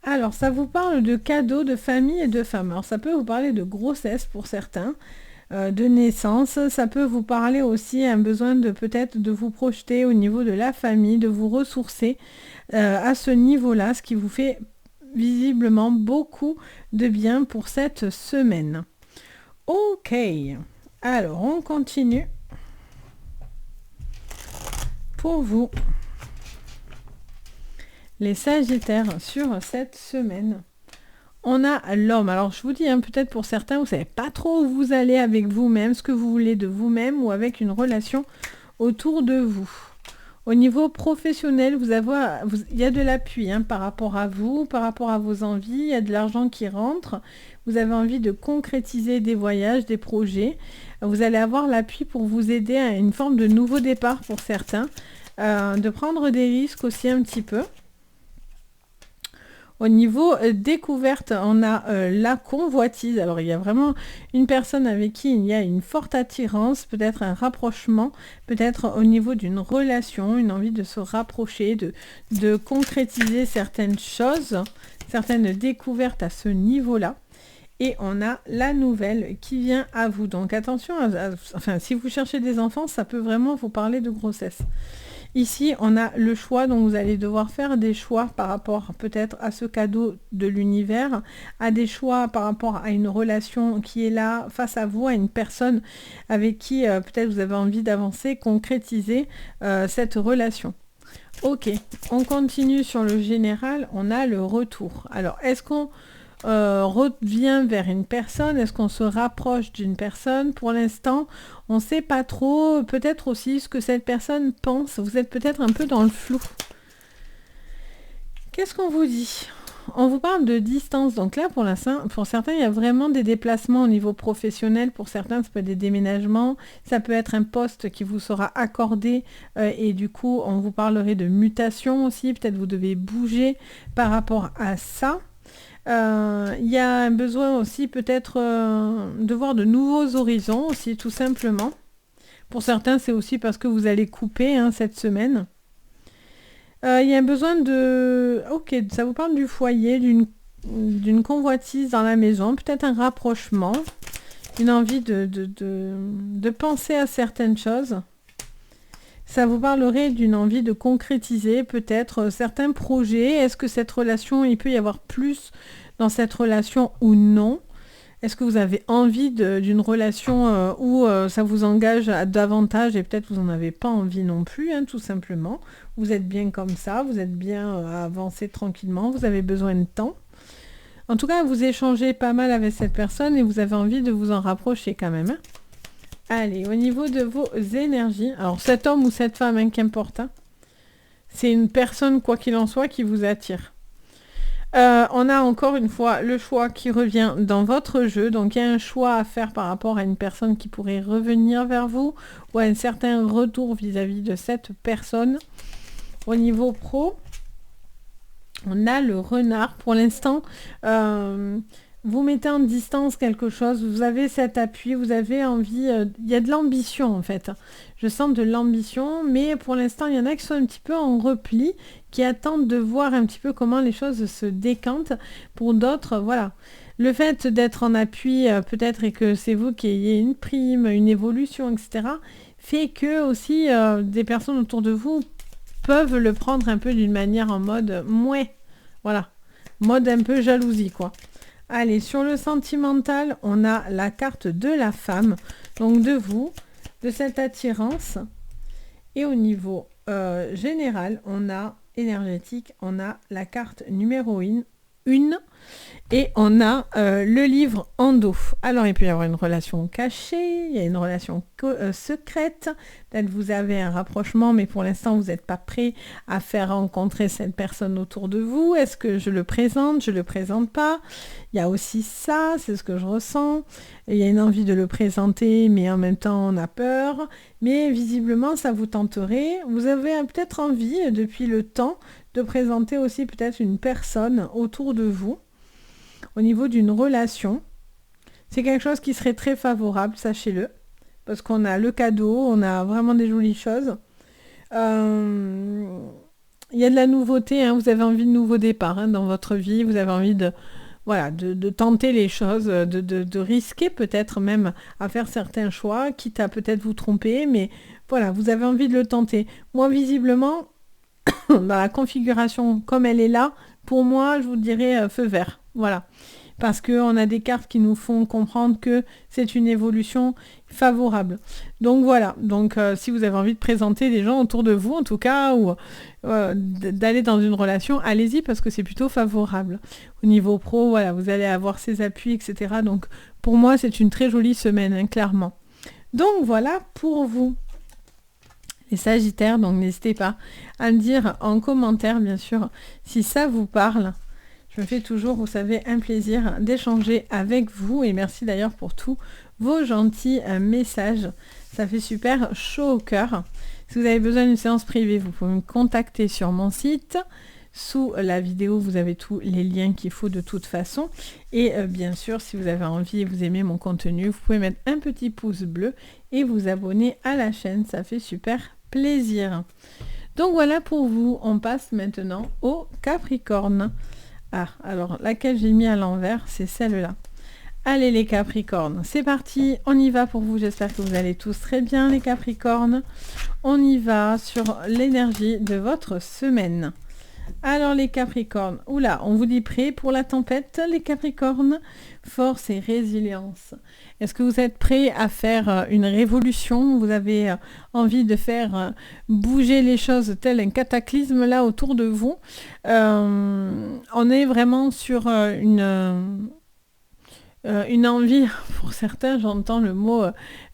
Alors ça vous parle de cadeaux, de famille et de femmes. Alors ça peut vous parler de grossesse pour certains, de naissance, ça peut vous parler aussi un besoin de peut-être de vous projeter au niveau de la famille, de vous ressourcer à ce niveau-là, ce qui vous fait visiblement beaucoup de bien pour cette semaine. Ok, alors on continue. Pour vous, les Sagittaires, sur cette semaine, on a l'homme. Alors je vous dis, peut-être pour certains, vous ne savez pas trop où vous allez avec vous-même, ce que vous voulez de vous-même ou avec une relation autour de vous. Au niveau professionnel, il y a de l'appui par rapport à vous, par rapport à vos envies, il y a de l'argent qui rentre, vous avez envie de concrétiser des voyages, des projets, vous allez avoir l'appui pour vous aider à une forme de nouveau départ pour certains, de prendre des risques aussi un petit peu. Au niveau découverte, on a la convoitise. Alors, il y a vraiment une personne avec qui il y a une forte attirance, peut-être un rapprochement, peut-être au niveau d'une relation, une envie de se rapprocher, de concrétiser certaines choses, certaines découvertes à ce niveau-là. Et on a la nouvelle qui vient à vous. Donc, attention, si vous cherchez des enfants, ça peut vraiment vous parler de grossesse. Ici, on a le choix, donc vous allez devoir faire des choix par rapport peut-être à ce cadeau de l'univers, à des choix par rapport à une relation qui est là face à vous, à une personne avec qui peut-être vous avez envie d'avancer, concrétiser cette relation. Ok, on continue sur le général, on a le retour. Alors, est-ce qu'on revient vers une personne? Est-ce qu'on se rapproche d'une personne? Pour l'instant, on ne sait pas trop, peut-être aussi ce que cette personne pense. Vous êtes peut-être un peu dans le flou. Qu'est-ce qu'on vous dit? On vous parle de distance. Donc là, pour certains, il y a vraiment des déplacements au niveau professionnel. Pour certains, ça peut être des déménagements. Ça peut être un poste qui vous sera accordé. Et du coup, on vous parlerait de mutation aussi. Peut-être vous devez bouger par rapport à ça. Il y a un besoin aussi peut-être de voir de nouveaux horizons aussi, tout simplement. Pour certains, c'est aussi parce que vous allez couper cette semaine. Il y a un besoin de... Ok, ça vous parle du foyer, d'une convoitise dans la maison, peut-être un rapprochement, une envie de penser à certaines choses. Ça vous parlerait d'une envie de concrétiser peut-être certains projets. Est-ce que cette relation, il peut y avoir plus dans cette relation ou non? Est-ce que vous avez envie d'une relation où ça vous engage à davantage et peut-être vous n'en avez pas envie non plus, tout simplement. Vous êtes bien comme ça, vous êtes bien à avancer tranquillement, vous avez besoin de temps. En tout cas, vous échangez pas mal avec cette personne et vous avez envie de vous en rapprocher quand même. Allez, au niveau de vos énergies, alors cet homme ou cette femme, qu'importe, c'est une personne, quoi qu'il en soit, qui vous attire. On a encore une fois le choix qui revient dans votre jeu, donc il y a un choix à faire par rapport à une personne qui pourrait revenir vers vous, ou à un certain retour vis-à-vis de cette personne. Au niveau pro, on a le renard. Pour l'instant, vous mettez en distance quelque chose, vous avez cet appui, vous avez envie, il y a de l'ambition en fait. Je sens de l'ambition, mais pour l'instant, il y en a qui sont un petit peu en repli, qui attendent de voir un petit peu comment les choses se décantent. Pour d'autres, voilà. Le fait d'être en appui, peut-être, et que c'est vous qui ayez une prime, une évolution, etc., fait que aussi des personnes autour de vous peuvent le prendre un peu d'une manière en mode mouais. Voilà. Mode un peu jalousie, quoi. Allez, sur le sentimental, on a la carte de la femme, donc de vous, de cette attirance. Et au niveau général, on a énergétique, on a la carte numéro 1, une. Et on a le livre en dos. Alors, il peut y avoir une relation cachée, il y a une relation secrète. Peut-être vous avez un rapprochement, mais pour l'instant, vous n'êtes pas prêt à faire rencontrer cette personne autour de vous. Est-ce que je le présente, je ne le présente pas? Il y a aussi ça, c'est ce que je ressens. Il y a une envie de le présenter, mais en même temps, on a peur. Mais visiblement, ça vous tenterait. Vous avez peut-être envie, depuis le temps, de présenter aussi peut-être une personne autour de vous. Au niveau d'une relation, c'est quelque chose qui serait très favorable, sachez-le, parce qu'on a le cadeau, on a vraiment des jolies choses. Il y a de la nouveauté, hein, vous avez envie de nouveaux départs dans votre vie, vous avez envie de tenter les choses, de risquer peut-être même à faire certains choix, quitte à peut-être vous tromper, mais voilà, vous avez envie de le tenter. Moi, visiblement, dans la configuration comme elle est là, pour moi, je vous dirais feu vert. Voilà. Parce qu'on a des cartes qui nous font comprendre que c'est une évolution favorable. Donc voilà. Donc si vous avez envie de présenter des gens autour de vous, en tout cas, ou d'aller dans une relation, allez-y parce que c'est plutôt favorable. Au niveau pro, voilà, vous allez avoir ces appuis, etc. Donc pour moi, c'est une très jolie semaine, hein, clairement. Donc voilà pour vous. Les Sagittaires, donc n'hésitez pas à me dire en commentaire, bien sûr, si ça vous parle. Je me fais toujours, vous savez, un plaisir d'échanger avec vous. Et merci d'ailleurs pour tous vos gentils messages. Ça fait super chaud au cœur. Si vous avez besoin d'une séance privée, vous pouvez me contacter sur mon site. Sous la vidéo, vous avez tous les liens qu'il faut de toute façon. Et bien sûr, si vous avez envie et vous aimez mon contenu, vous pouvez mettre un petit pouce bleu et vous abonner à la chaîne. Ça fait super plaisir. Donc voilà pour vous. On passe maintenant au Capricorne. Ah, alors laquelle j'ai mis à l'envers, c'est celle-là. Allez les Capricornes, c'est parti, on y va pour vous. J'espère que vous allez tous très bien les Capricornes. On y va sur l'énergie de votre semaine. Alors les Capricornes, oula, on vous dit prêt pour la tempête les Capricornes? Force et résilience. Est-ce que vous êtes prêts à faire une révolution? Vous avez envie de faire bouger les choses tel un cataclysme là autour de vous? On est vraiment sur une envie, pour certains, j'entends le mot,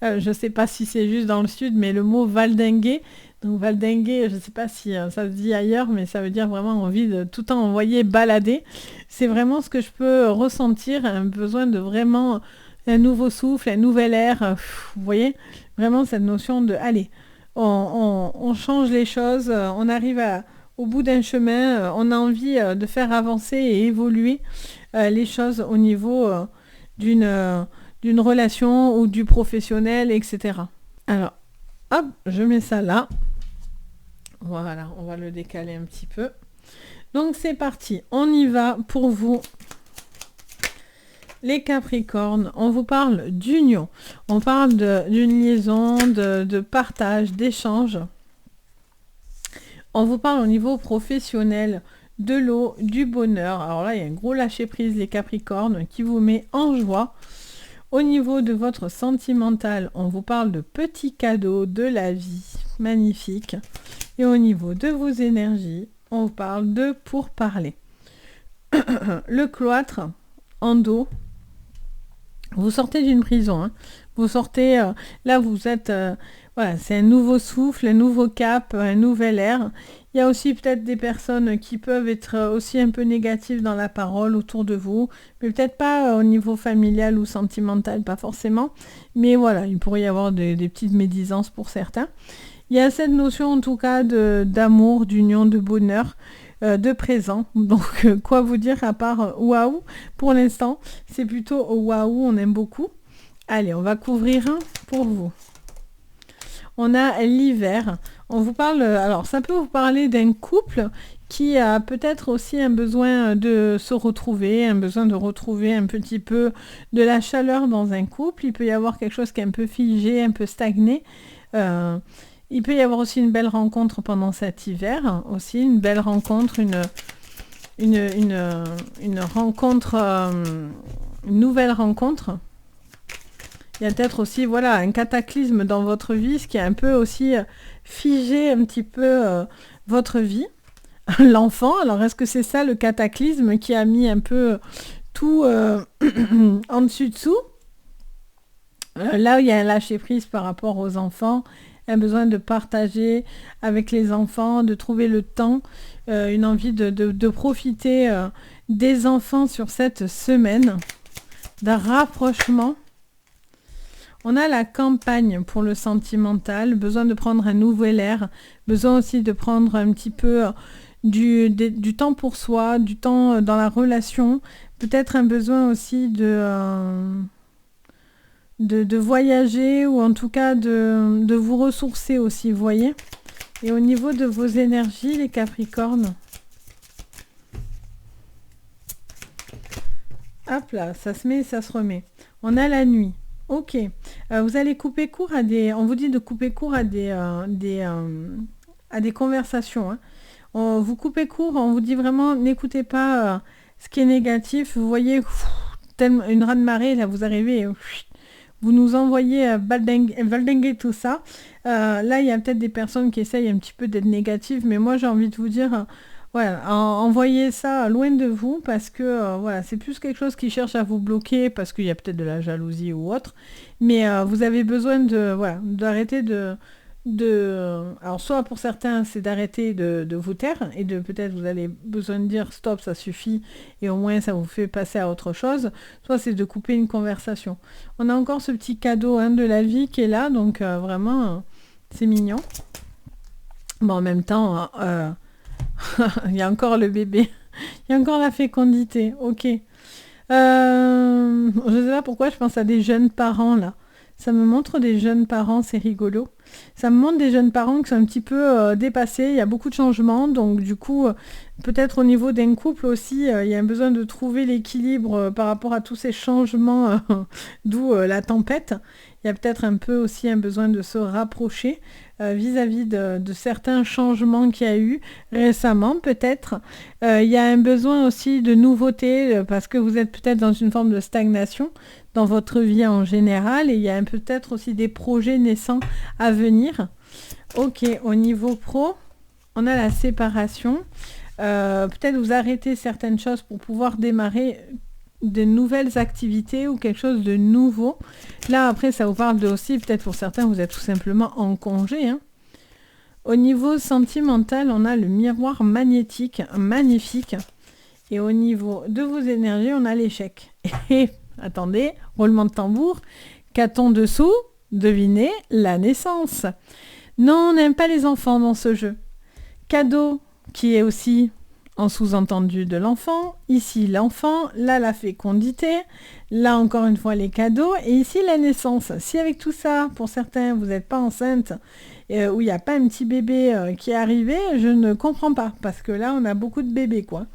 je ne sais pas si c'est juste dans le sud, mais le mot valdinguer. Donc valdinguer, je ne sais pas si ça se dit ailleurs, mais ça veut dire vraiment envie de tout le temps envoyer balader. C'est vraiment ce que je peux ressentir, un besoin de vraiment un nouveau souffle, un nouvel air. Vous voyez, vraiment cette notion de, allez, on change les choses, on arrive au bout d'un chemin, on a envie de faire avancer et évoluer les choses au niveau d'une relation ou du professionnel, etc. Alors, hop, je mets ça là. Voilà, on va le décaler un petit peu. Donc c'est parti, on y va pour vous. Les Capricornes, on vous parle d'union. On parle d'une liaison, de partage, d'échange. On vous parle au niveau professionnel de l'eau, du bonheur. Alors là, il y a un gros lâcher-prise, les Capricornes, qui vous met en joie. Au niveau de votre sentimental, on vous parle de petits cadeaux, de la vie. Magnifique. Et au niveau de vos énergies, on vous parle de pourparler. Le cloître, en dos. Vous sortez d'une prison. Hein. Vous sortez, là vous êtes... voilà, c'est un nouveau souffle, un nouveau cap, un nouvel air. Il y a aussi peut-être des personnes qui peuvent être aussi un peu négatives dans la parole autour de vous, mais peut-être pas au niveau familial ou sentimental, pas forcément. Mais voilà, il pourrait y avoir des petites médisances pour certains. Il y a cette notion en tout cas d'amour, d'union, de bonheur, de présent. Donc quoi vous dire à part waouh? Pour l'instant, c'est plutôt waouh, on aime beaucoup. Allez, on va couvrir un pour vous. On a l'hiver. On vous parle, alors ça peut vous parler d'un couple qui a peut-être aussi un besoin de se retrouver, un besoin de retrouver un petit peu de la chaleur dans un couple. Il peut y avoir quelque chose qui est un peu figé, un peu stagné. Il peut y avoir aussi une belle rencontre pendant cet hiver, aussi une belle rencontre, une rencontre, une nouvelle rencontre. Il y a peut-être aussi voilà, un cataclysme dans votre vie, ce qui a un peu aussi figé un petit peu votre vie. l'enfant. Alors, est-ce que c'est ça le cataclysme qui a mis un peu tout en dessus-dessous? Là, il y a un lâcher-prise par rapport aux enfants, un besoin de partager avec les enfants, de trouver le temps, une envie de profiter des enfants sur cette semaine, d'un rapprochement. On a la campagne pour le sentimental, besoin de prendre un nouvel air, besoin aussi de prendre un petit peu du temps pour soi, du temps dans la relation, peut-être un besoin aussi de voyager ou en tout cas de vous ressourcer aussi, vous voyez. Et au niveau de vos énergies, les Capricornes, hop là, ça se met et ça se remet. On a la nuit. Ok. Vous allez couper court à des... On vous dit de couper court à des conversations. Hein. Vous coupez court, on vous dit vraiment, n'écoutez pas ce qui est négatif. Vous voyez, une raz-de-marée, là, vous arrivez... vous nous envoyez valdinguer tout ça. Là, il y a peut-être des personnes qui essayent un petit peu d'être négatives, mais moi, j'ai envie de vous dire, voilà, envoyez ça loin de vous, parce que voilà, c'est plus quelque chose qui cherche à vous bloquer, parce qu'il y a peut-être de la jalousie ou autre, mais vous avez besoin d'arrêter alors soit pour certains c'est d'arrêter de vous taire et de peut-être vous avez besoin de dire stop, ça suffit et au moins ça vous fait passer à autre chose, soit c'est de couper une conversation. On a encore ce petit cadeau de la vie qui est là, donc vraiment c'est mignon. Bon, en même temps il y a encore le bébé, il y a encore la fécondité, ok. Je sais pas pourquoi je pense à des jeunes parents là. Ça me montre des jeunes parents, c'est rigolo. Ça me montre des jeunes parents qui sont un petit peu dépassés, il y a beaucoup de changements, donc du coup, peut-être au niveau d'un couple aussi, il y a un besoin de trouver l'équilibre par rapport à tous ces changements, d'où la tempête. Il y a peut-être un peu aussi un besoin de se rapprocher vis-à-vis de certains changements qu'il y a eu récemment, peut-être. Il y a un besoin aussi de nouveauté, parce que vous êtes peut-être dans une forme de stagnation dans votre vie en général, et il y a peut-être aussi des projets naissants à venir. Ok, au niveau pro, on a la séparation. Peut-être vous arrêtez certaines choses pour pouvoir démarrer de nouvelles activités ou quelque chose de nouveau. Là, après, ça vous parle de aussi, peut-être pour certains, vous êtes tout simplement en congé. Hein. Au niveau sentimental, on a le miroir magnétique, magnifique. Et au niveau de vos énergies, on a l'échec. Et attendez, roulement de tambour. Qu'a-t-on dessous? Devinez, la naissance. Non, on n'aime pas les enfants dans ce jeu. Cadeau, qui est aussi en sous-entendu de l'enfant. Ici, l'enfant. Là, la fécondité. Là, encore une fois, les cadeaux. Et ici, la naissance. Si avec tout ça, pour certains, vous n'êtes pas enceinte, où il n'y a pas un petit bébé qui est arrivé, je ne comprends pas. Parce que là, on a beaucoup de bébés, quoi.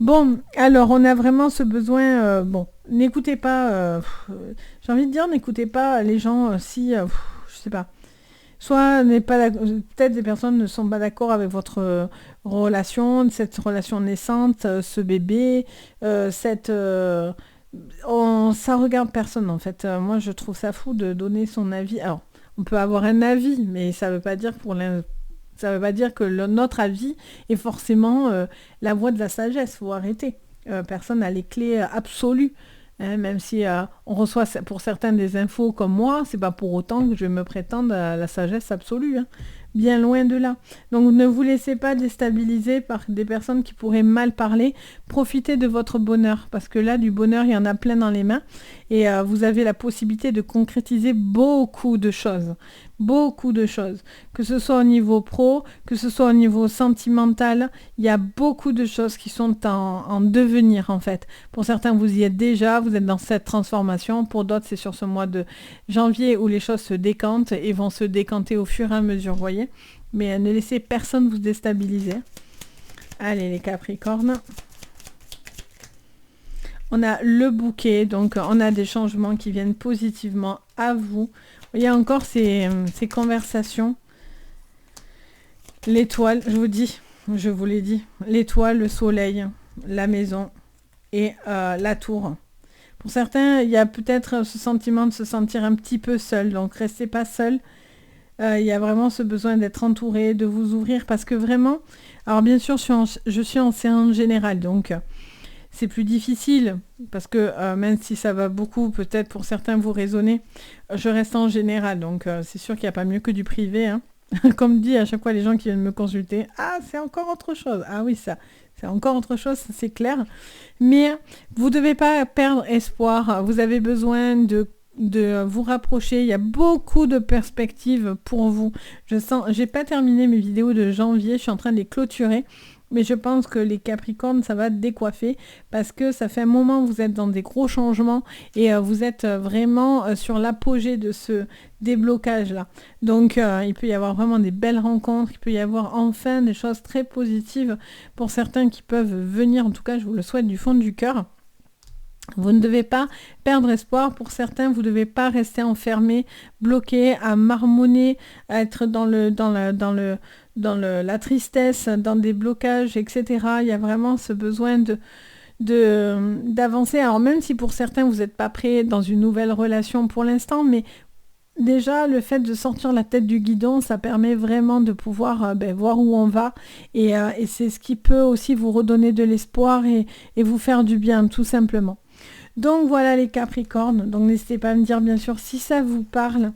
Bon, alors on a vraiment ce besoin, bon, n'écoutez pas, j'ai envie de dire, n'écoutez pas les gens si, je sais pas, soit n'est pas peut-être des personnes ne sont pas d'accord avec votre relation, cette relation naissante, ce bébé, ça regarde personne en fait. Moi je trouve ça fou de donner son avis. Alors, on peut avoir un avis, mais ça veut pas dire ça ne veut pas dire que notre avis est forcément la voie de la sagesse. Il faut arrêter. Personne n'a les clés absolues. Hein, même si on reçoit pour certains des infos comme moi, c'est pas pour autant que je vais me prétendre à la sagesse absolue. Hein. Bien loin de là. Donc ne vous laissez pas déstabiliser par des personnes qui pourraient mal parler. Profitez de votre bonheur. Parce que là, du bonheur, il y en a plein dans les mains. Et vous avez la possibilité de concrétiser beaucoup de choses. Beaucoup de choses. Que ce soit au niveau pro, que ce soit au niveau sentimental, il y a beaucoup de choses qui sont en devenir en fait. Pour certains, vous y êtes déjà, vous êtes dans cette transformation. Pour d'autres, c'est sur ce mois de janvier où les choses se décantent et vont se décanter au fur et à mesure, vous voyez. Mais ne laissez personne vous déstabiliser. Allez les Capricornes. On a le bouquet, donc on a des changements qui viennent positivement à vous. Il y a encore ces conversations. L'étoile, je vous l'ai dit. L'étoile, le soleil, la maison et la tour. Pour certains, il y a peut-être ce sentiment de se sentir un petit peu seul. Donc, restez pas seul. Il y a vraiment ce besoin d'être entouré, de vous ouvrir, parce que vraiment, alors bien sûr, je suis en séance générale, donc c'est plus difficile, parce que même si ça va beaucoup, peut-être pour certains vous résonner, je reste en général, donc c'est sûr qu'il n'y a pas mieux que du privé, hein. Comme dit à chaque fois les gens qui viennent me consulter, ah, c'est encore autre chose. Ah oui, ça, c'est encore autre chose, c'est clair. Mais vous ne devez pas perdre espoir. Vous avez besoin de vous rapprocher. Il y a beaucoup de perspectives pour vous. Je sens, j'ai pas terminé mes vidéos de janvier, je suis en train de les clôturer. Mais je pense que les Capricornes, ça va décoiffer parce que ça fait un moment que vous êtes dans des gros changements et vous êtes vraiment sur l'apogée de ce déblocage-là. Donc, il peut y avoir vraiment des belles rencontres, il peut y avoir enfin des choses très positives pour certains qui peuvent venir. En tout cas, je vous le souhaite du fond du cœur. Vous ne devez pas perdre espoir. Pour certains, vous ne devez pas rester enfermé, bloqué, à marmonner, à être dans la tristesse, dans des blocages, etc. Il y a vraiment ce besoin d'avancer. Alors même si pour certains, vous n'êtes pas prêt dans une nouvelle relation pour l'instant, mais déjà, le fait de sortir la tête du guidon, ça permet vraiment de pouvoir voir où on va. Et c'est ce qui peut aussi vous redonner de l'espoir et vous faire du bien, tout simplement. Donc voilà les Capricornes, donc n'hésitez pas à me dire bien sûr si ça vous parle.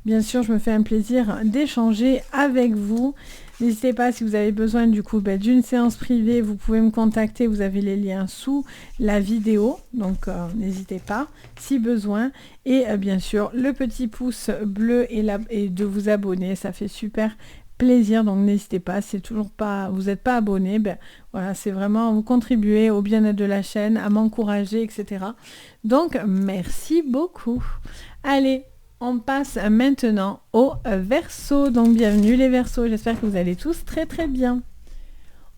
Bien sûr, je me fais un plaisir d'échanger avec vous. N'hésitez pas si vous avez besoin du coup d'une séance privée, vous pouvez me contacter, vous avez les liens sous la vidéo. Donc n'hésitez pas si besoin. Et bien sûr, le petit pouce bleu et de vous abonner, ça fait super plaisir, donc n'hésitez pas, c'est toujours pas, vous n'êtes pas abonné, voilà, c'est vraiment vous contribuer au bien-être de la chaîne, à m'encourager, etc. Donc merci beaucoup. Allez, on passe maintenant au Verseau. Donc bienvenue les Verseaux, j'espère que vous allez tous très très bien.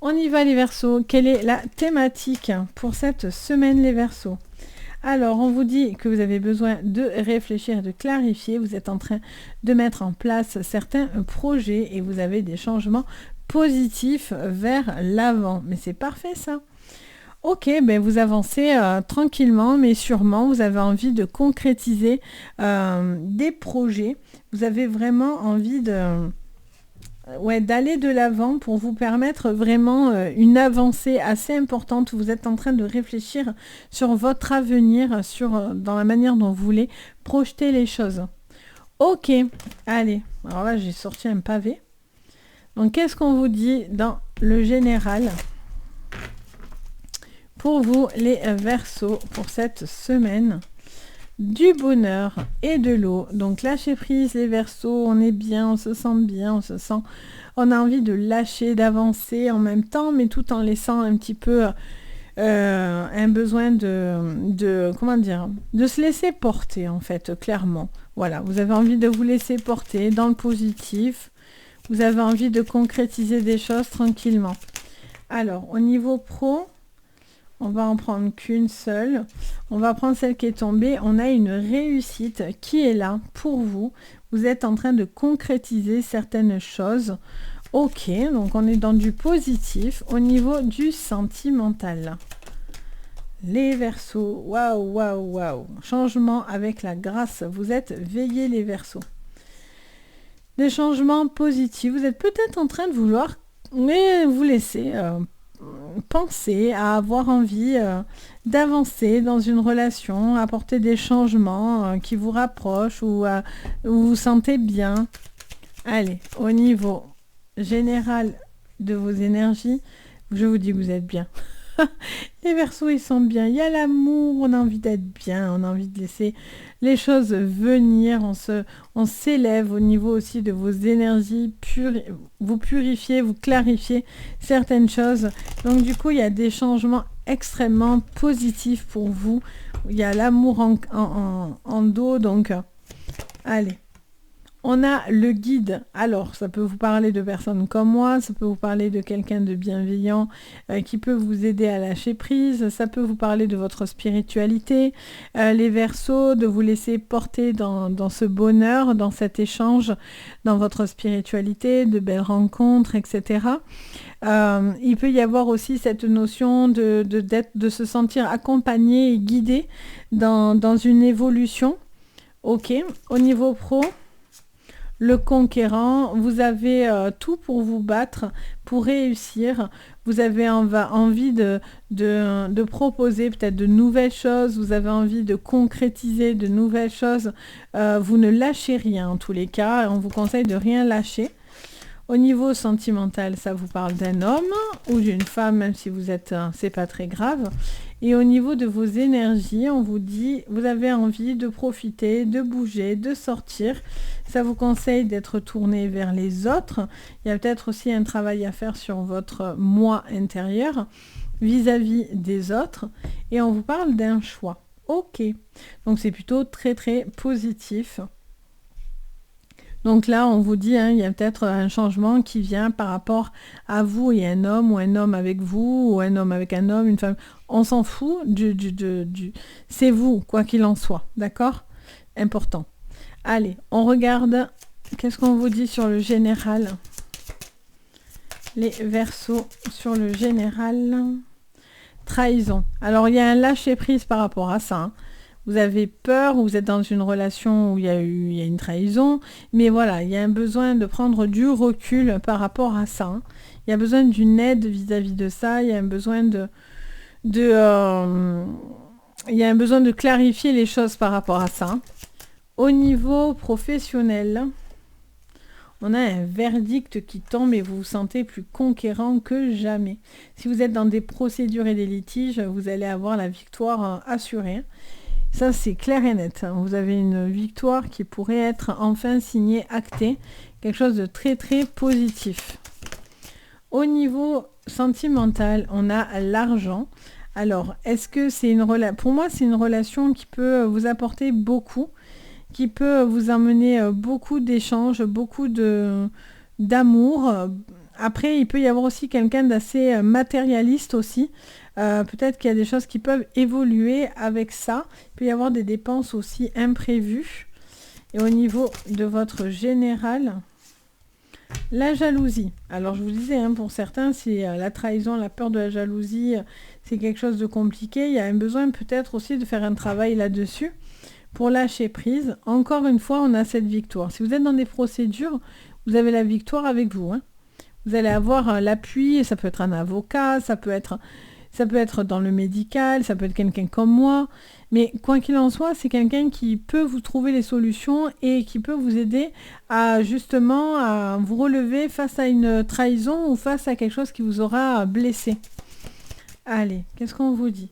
On y va les Verseaux. Quelle est la thématique pour cette semaine les Verseaux? Alors, on vous dit que vous avez besoin de réfléchir, de clarifier. Vous êtes en train de mettre en place certains projets et vous avez des changements positifs vers l'avant. Mais c'est parfait ça. Ok, vous avancez tranquillement mais sûrement. Vous avez envie de concrétiser des projets. Vous avez vraiment envie d'aller de l'avant pour vous permettre vraiment une avancée assez importante. Vous êtes en train de réfléchir sur votre avenir, dans la manière dont vous voulez projeter les choses. Ok, allez. Alors là, j'ai sorti un pavé. Donc, qu'est-ce qu'on vous dit dans le général pour vous, les Verseaux, pour cette semaine? Du bonheur et de l'eau. Donc lâcher prise les Verseaux, on est bien, on se sent bien, on a envie de lâcher, d'avancer en même temps, mais tout en laissant un petit peu un besoin comment dire, de se laisser porter en fait, clairement. Voilà, vous avez envie de vous laisser porter dans le positif, vous avez envie de concrétiser des choses tranquillement. Alors, au niveau pro, on va en prendre qu'une seule. On va prendre celle qui est tombée. On a une réussite qui est là pour vous. Vous êtes en train de concrétiser certaines choses. Ok, donc on est dans du positif au niveau du sentimental. Les Verseaux, waouh, waouh, waouh. Changement avec la grâce. Vous êtes veillés les Verseaux. Des changements positifs. Vous êtes peut-être en train de vouloir vous laisser penser à avoir envie d'avancer dans une relation, apporter des changements qui vous rapprochent ou où vous vous sentez bien. Allez, au niveau général de vos énergies, je vous dis que vous êtes bien. Les Verseaux, ils sont bien. Il y a l'amour, on a envie d'être bien, on a envie de laisser les choses venir. On s'élève au niveau aussi de vos énergies, vous purifiez, vous clarifiez certaines choses. Donc du coup, il y a des changements extrêmement positifs pour vous. Il y a l'amour en dos, donc allez. On a le guide. Alors, ça peut vous parler de personnes comme moi, ça peut vous parler de quelqu'un de bienveillant qui peut vous aider à lâcher prise, ça peut vous parler de votre spiritualité, les Verseaux, de vous laisser porter dans ce bonheur, dans cet échange, dans votre spiritualité, de belles rencontres, etc. Il peut y avoir aussi cette notion de se sentir accompagné et guidé dans une évolution. Ok, au niveau pro, le conquérant, vous avez tout pour vous battre, pour réussir. Vous avez envie de proposer peut-être de nouvelles choses, vous avez envie de concrétiser de nouvelles choses. Vous ne lâchez rien en tous les cas, on vous conseille de rien lâcher. Au niveau sentimental, ça vous parle d'un homme ou d'une femme, même si vous êtes, c'est pas très grave. Et au niveau de vos énergies, on vous dit, vous avez envie de profiter, de bouger, de sortir. Ça vous conseille d'être tourné vers les autres. Il y a peut-être aussi un travail à faire sur votre moi intérieur vis-à-vis des autres. Et on vous parle d'un choix. Ok. Donc c'est plutôt très très positif. Donc là, on vous dit, il y a peut-être un changement qui vient par rapport à vous et un homme, ou un homme avec vous, ou un homme avec un homme, une femme. On s'en fout c'est vous, quoi qu'il en soit. D'accord? Important. Allez, on regarde. Qu'est-ce qu'on vous dit sur le général? Les Verseaux sur le général. Trahison. Alors, il y a un lâcher-prise par rapport à ça. Vous avez peur, vous êtes dans une relation où il y a une trahison, mais voilà, il y a un besoin de prendre du recul par rapport à ça. Il y a besoin d'une aide vis-à-vis de ça, il y a un besoin il y a un besoin de clarifier les choses par rapport à ça. Au niveau professionnel, on a un verdict qui tombe et vous vous sentez plus conquérant que jamais. Si vous êtes dans des procédures et des litiges, vous allez avoir la victoire assurée. Ça, c'est clair et net. Vous avez une victoire qui pourrait être enfin signée, actée. Quelque chose de très, très positif. Au niveau sentimental, on a l'argent. Alors, est-ce que c'est une relation... Pour moi, c'est une relation qui peut vous apporter beaucoup, qui peut vous amener beaucoup d'échanges, beaucoup d'amour. Après, il peut y avoir aussi quelqu'un d'assez matérialiste aussi. Peut-être qu'il y a des choses qui peuvent évoluer avec ça. Il peut y avoir des dépenses aussi imprévues. Et au niveau de votre général, la jalousie. Alors je vous disais, pour certains, c'est la trahison, la peur de la jalousie, c'est quelque chose de compliqué. Il y a un besoin peut-être aussi de faire un travail là-dessus pour lâcher prise. Encore une fois, on a cette victoire. Si vous êtes dans des procédures, vous avez la victoire avec vous. Vous allez avoir l'appui, ça peut être un avocat, ça peut être dans le médical, ça peut être quelqu'un comme moi. Mais quoi qu'il en soit, c'est quelqu'un qui peut vous trouver les solutions et qui peut vous aider à justement à vous relever face à une trahison ou face à quelque chose qui vous aura blessé. Allez, qu'est-ce qu'on vous dit?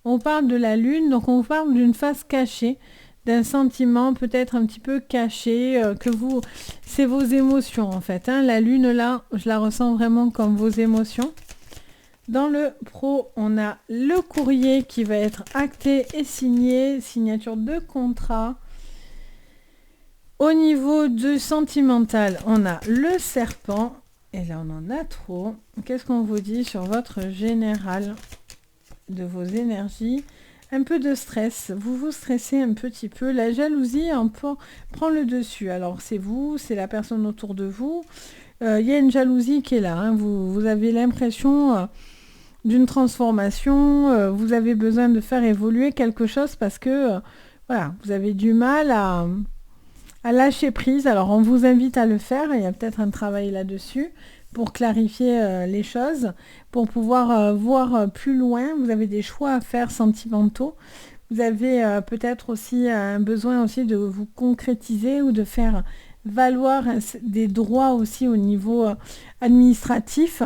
On parle de la lune, donc on vous parle d'une face cachée, d'un sentiment peut-être un petit peu caché, c'est vos émotions en fait. La lune là, je la ressens vraiment comme vos émotions. Dans le pro, on a le courrier qui va être acté et signé, signature de contrat. Au niveau du sentimental, on a le serpent. Et là, on en a trop. Qu'est-ce qu'on vous dit sur votre général de vos énergies? Un peu de stress. Vous vous stressez un petit peu. La jalousie prend le dessus. Alors, c'est vous, c'est la personne autour de vous. Il y a une jalousie qui est là. Vous avez l'impression... d'une transformation, vous avez besoin de faire évoluer quelque chose parce que voilà, vous avez du mal à lâcher prise. Alors on vous invite à le faire, il y a peut-être un travail là-dessus pour clarifier les choses, pour pouvoir voir plus loin. Vous avez des choix à faire sentimentaux. Vous avez peut-être aussi un besoin aussi de vous concrétiser ou de faire valoir des droits aussi au niveau administratif.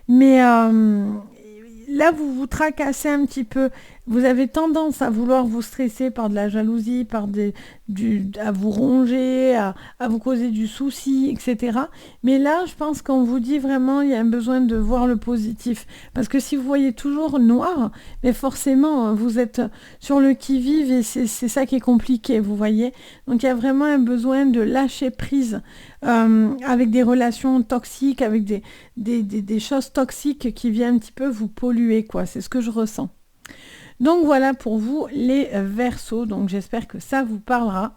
Mais là, vous vous tracassez un petit peu. Vous avez tendance à vouloir vous stresser par de la jalousie, à vous ronger, à vous causer du souci, etc. Mais là, je pense qu'on vous dit vraiment, il y a un besoin de voir le positif. Parce que si vous voyez toujours noir, mais forcément, vous êtes sur le qui-vive et c'est ça qui est compliqué, vous voyez. Donc, il y a vraiment un besoin de lâcher prise avec des relations toxiques, avec des choses toxiques qui viennent un petit peu vous polluer, quoi. C'est ce que je ressens. Donc voilà pour vous les Verseaux. Donc j'espère que ça vous parlera.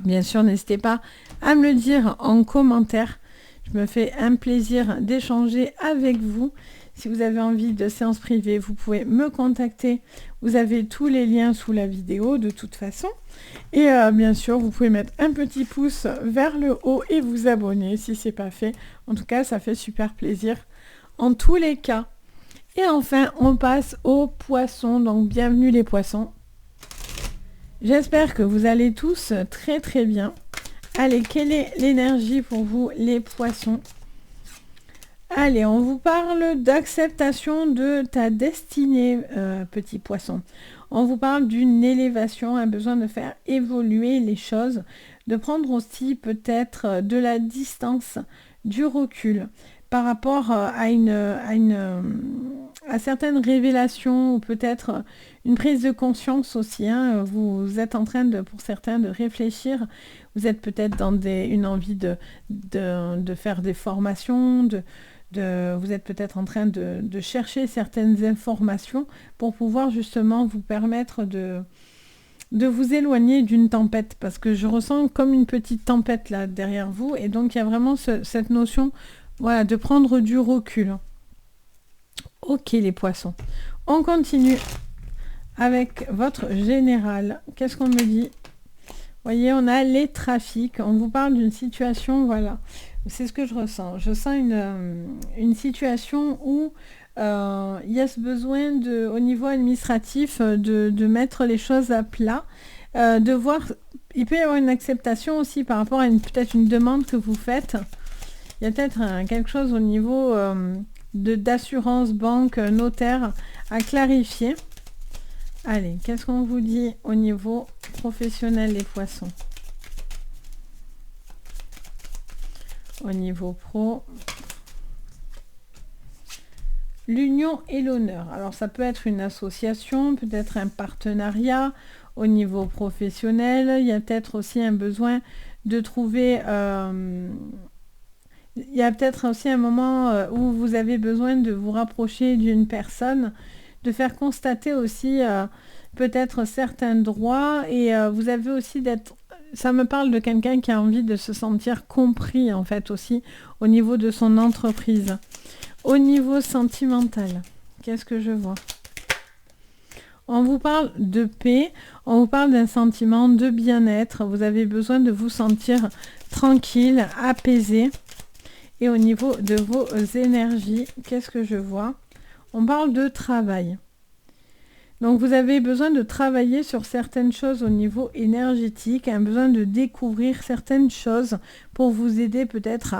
Bien sûr, n'hésitez pas à me le dire en commentaire. Je me fais un plaisir d'échanger avec vous. Si vous avez envie de séances privées, vous pouvez me contacter Vous avez tous les liens sous la vidéo de toute façon. Et bien sûr, vous pouvez mettre un petit pouce vers le haut et vous abonner si ce n'est pas fait. En tout cas, ça fait super plaisir en tous les cas. Et enfin, on passe aux poissons. Donc, bienvenue les poissons. J'espère que vous allez tous très très bien. Allez, quelle est l'énergie pour vous les poissons? Allez, on vous parle d'acceptation de ta destinée, petit poisson. On vous parle d'une élévation, un besoin de faire évoluer les choses, de prendre aussi peut-être de la distance, du recul par rapport à certaines révélations ou peut-être une prise de conscience aussi. Hein. Vous êtes en train de, pour certains, de réfléchir. Vous êtes peut-être dans une envie de faire des formations, vous êtes peut-être en train de chercher certaines informations pour pouvoir justement vous permettre de vous éloigner d'une tempête, parce que je ressens comme une petite tempête là derrière vous, et donc il y a vraiment cette notion, voilà, de prendre du recul. Ok les poissons, on continue avec votre général. Qu'est-ce qu'on me dit? Voyez, on a les trafics, on vous parle d'une situation, voilà, c'est ce que je ressens. Je sens une situation où il y a ce besoin au niveau administratif de mettre les choses à plat, de voir, il peut y avoir une acceptation aussi par rapport à peut-être une demande que vous faites. Il y a peut-être quelque chose au niveau d'assurance, banque, notaire à clarifier. Allez, qu'est-ce qu'on vous dit au niveau professionnel, les poissons? Au niveau pro, l'union et l'honneur. Alors, ça peut être une association, peut-être un partenariat au niveau professionnel. Il y a peut-être aussi un besoin de trouver... il y a peut-être aussi un moment où vous avez besoin de vous rapprocher d'une personne, de faire constater aussi peut-être certains droits, et vous avez aussi d'être... Ça me parle de quelqu'un qui a envie de se sentir compris en fait aussi au niveau de son entreprise. Au niveau sentimental, qu'est-ce que je vois? On vous parle de paix, on vous parle d'un sentiment de bien-être, vous avez besoin de vous sentir tranquille, apaisé. Et au niveau de vos énergies, qu'est-ce que je vois? On parle de travail. Donc vous avez besoin de travailler sur certaines choses au niveau énergétique, un besoin de découvrir certaines choses pour vous aider peut-être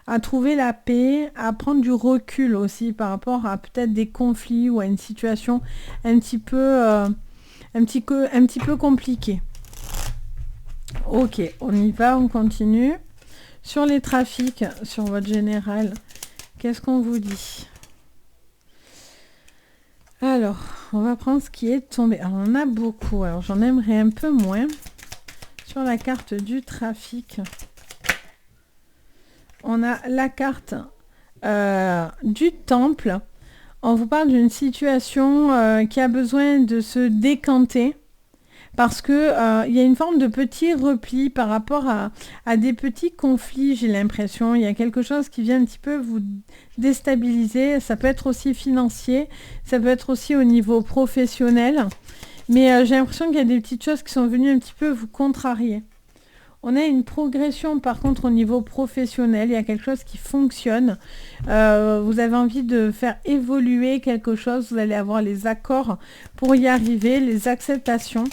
à trouver la paix, à prendre du recul aussi par rapport à peut-être des conflits ou à une situation un petit peu compliquée. Ok, on y va, on continue. Sur les trafics, sur votre général, qu'est-ce qu'on vous dit? Alors, on va prendre ce qui est tombé. Alors, on a beaucoup. Alors, j'en aimerais un peu moins. Sur la carte du trafic, on a la carte du temple. On vous parle d'une situation qui a besoin de se décanter. Parce que il y a une forme de petit repli par rapport à des petits conflits, j'ai l'impression. Il y a quelque chose qui vient un petit peu vous déstabiliser. Ça peut être aussi financier, ça peut être aussi au niveau professionnel. Mais j'ai l'impression qu'il y a des petites choses qui sont venues un petit peu vous contrarier. On a une progression par contre au niveau professionnel. Il y a quelque chose qui fonctionne. Vous avez envie de faire évoluer quelque chose. Vous allez avoir les accords pour y arriver, les acceptations.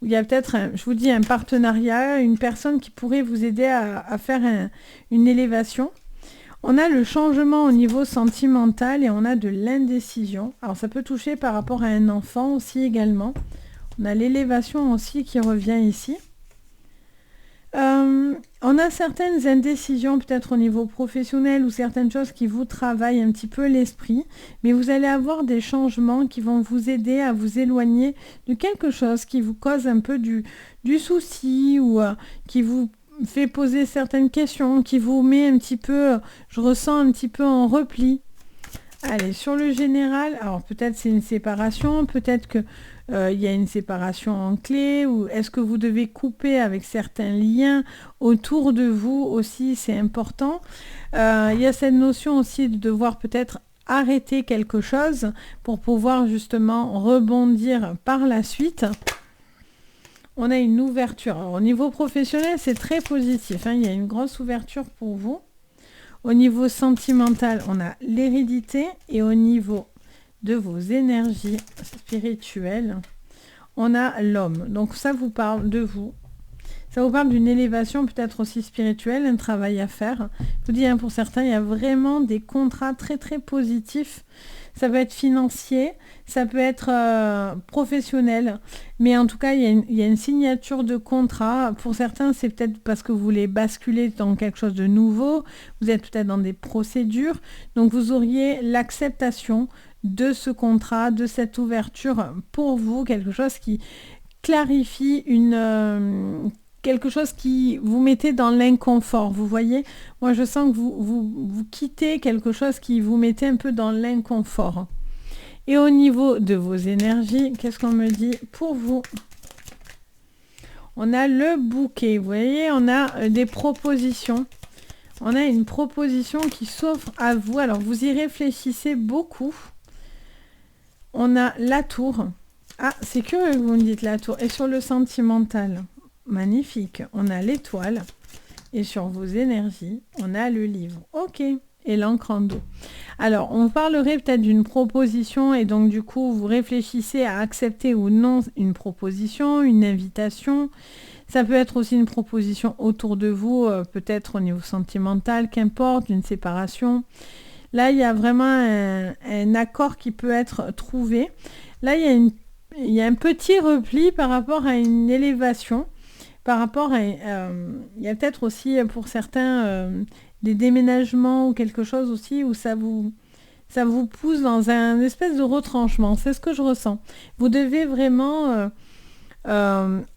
Il y a peut-être, je vous dis, un partenariat, une personne qui pourrait vous aider à faire une élévation. On a le changement au niveau sentimental et on a de l'indécision. Alors ça peut toucher par rapport à un enfant aussi également. On a l'élévation aussi qui revient ici. On a certaines indécisions peut-être au niveau professionnel ou certaines choses qui vous travaillent un petit peu l'esprit, mais vous allez avoir des changements qui vont vous aider à vous éloigner de quelque chose qui vous cause un peu du souci ou qui vous fait poser certaines questions, qui vous met un petit peu, je ressens un petit peu en repli. Allez, sur le général, alors peut-être c'est une séparation, peut-être que il y a une séparation en clé, ou est-ce que vous devez couper avec certains liens autour de vous aussi, c'est important. Il y a cette notion aussi de devoir peut-être arrêter quelque chose pour pouvoir justement rebondir par la suite. On a une ouverture. Alors, au niveau professionnel, c'est très positif, hein. Il y a une grosse ouverture pour vous. Au niveau sentimental, on a l'hérédité. Et au niveau de vos énergies spirituelles, on a l'homme. Donc ça vous parle de vous. Ça vous parle d'une élévation peut-être aussi spirituelle, un travail à faire. Je vous dis, hein, pour certains, il y a vraiment des contrats très très positifs. Ça peut être financier, ça peut être professionnel. Mais en tout cas, il y a une signature de contrat. Pour certains, c'est peut-être parce que vous voulez basculer dans quelque chose de nouveau. Vous êtes peut-être dans des procédures. Donc, vous auriez l'acceptation de ce contrat, de cette ouverture pour vous. Quelque chose qui clarifie quelque chose qui vous mettez dans l'inconfort, vous voyez. Moi, je sens que vous quittez quelque chose qui vous mettait un peu dans l'inconfort. Et au niveau de vos énergies, qu'est-ce qu'on me dit pour vous? On a le bouquet, vous voyez, on a des propositions. On a une proposition qui s'offre à vous. Alors, vous y réfléchissez beaucoup. On a la tour. Ah, c'est curieux que vous me dites la tour. Et sur le sentimental, magnifique. On a l'étoile. Et sur vos énergies, on a le livre. Ok. Et l'encre en dos. Alors, on parlerait peut-être d'une proposition. Et donc, du coup, vous réfléchissez à accepter ou non une proposition, une invitation. Ça peut être aussi une proposition autour de vous, peut-être au niveau sentimental, qu'importe, une séparation. Là, il y a vraiment un accord qui peut être trouvé. Là, il y a un petit repli par rapport à une élévation. Par rapport à... il y a peut-être aussi pour certains des déménagements ou quelque chose aussi où ça vous pousse dans un espèce de retranchement. C'est ce que je ressens. Vous devez vraiment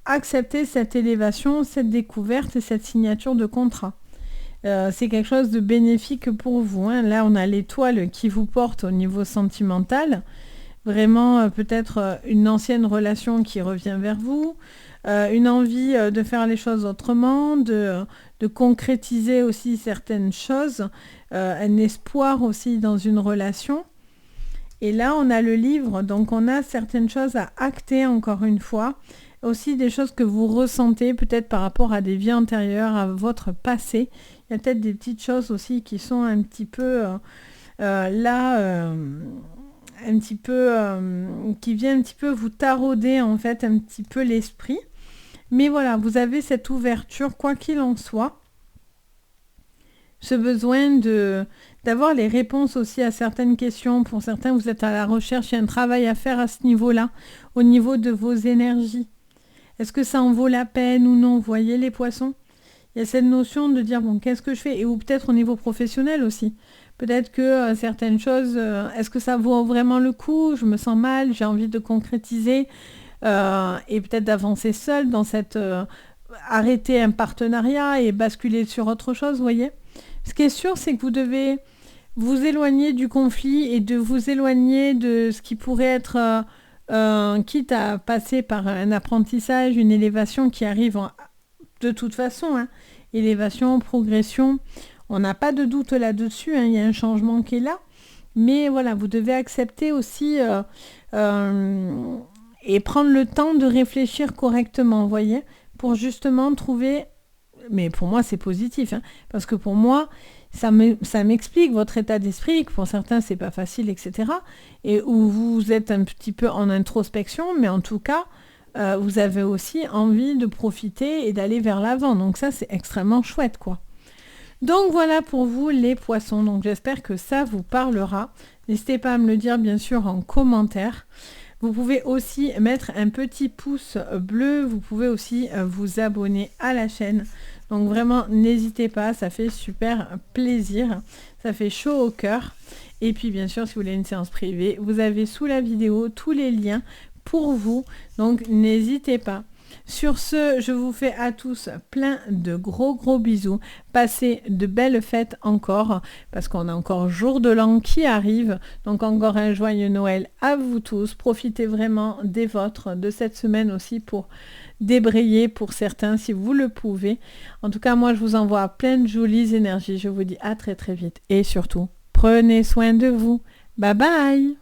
accepter cette élévation, cette découverte et cette signature de contrat. C'est quelque chose de bénéfique pour vous, hein. Là, on a l'étoile qui vous porte au niveau sentimental. Vraiment, peut-être une ancienne relation qui revient vers vous. Une envie de faire les choses autrement, de concrétiser aussi certaines choses. Un espoir aussi dans une relation. Et là, on a le livre. Donc, on a certaines choses à acter, encore une fois. Aussi des choses que vous ressentez, peut-être par rapport à des vies antérieures, à votre passé. Il y a peut-être des petites choses aussi qui sont un petit peu qui vient un petit peu vous tarauder en fait un petit peu l'esprit. Mais voilà, vous avez cette ouverture, quoi qu'il en soit. Ce besoin d'avoir les réponses aussi à certaines questions. Pour certains, vous êtes à la recherche, il y a un travail à faire à ce niveau-là, au niveau de vos énergies. Est-ce que ça en vaut la peine ou non? Vous voyez les poissons? Il y a cette notion de dire, bon, qu'est-ce que je fais? Ou peut-être au niveau professionnel aussi. Peut-être que certaines choses, est-ce que ça vaut vraiment le coup? Je me sens mal, j'ai envie de concrétiser et peut-être d'avancer seule dans cette... arrêter un partenariat et basculer sur autre chose, vous voyez? Ce qui est sûr, c'est que vous devez vous éloigner du conflit et de vous éloigner de ce qui pourrait être... quitte à passer par un apprentissage, une élévation qui arrive de toute façon, hein. Élévation, progression, on n'a pas de doute là-dessus, hein. Il y a un changement qui est là, mais voilà, vous devez accepter aussi et prendre le temps de réfléchir correctement, vous voyez, pour justement trouver, mais pour moi c'est positif, hein, parce que pour moi, ça m'explique votre état d'esprit, que pour certains c'est pas facile, etc. Et où vous êtes un petit peu en introspection, mais en tout cas, vous avez aussi envie de profiter et d'aller vers l'avant. Donc ça, c'est extrêmement chouette, quoi. Donc voilà pour vous les poissons. Donc j'espère que ça vous parlera. N'hésitez pas à me le dire, bien sûr, en commentaire. Vous pouvez aussi mettre un petit pouce bleu. Vous pouvez aussi vous abonner à la chaîne. Donc vraiment, n'hésitez pas, ça fait super plaisir. Ça fait chaud au cœur. Et puis bien sûr, si vous voulez une séance privée, vous avez sous la vidéo tous les liens pour vous. Donc n'hésitez pas. Sur ce, je vous fais à tous plein de gros bisous. Passez de belles fêtes encore, parce qu'on a encore jour de l'an qui arrive. Donc encore un joyeux Noël à vous tous. Profitez vraiment des vôtres, de cette semaine aussi pour débrayer pour certains si vous le pouvez. En tout cas, moi je vous envoie plein de jolies énergies. Je vous dis à très vite et surtout, prenez soin de vous. Bye bye!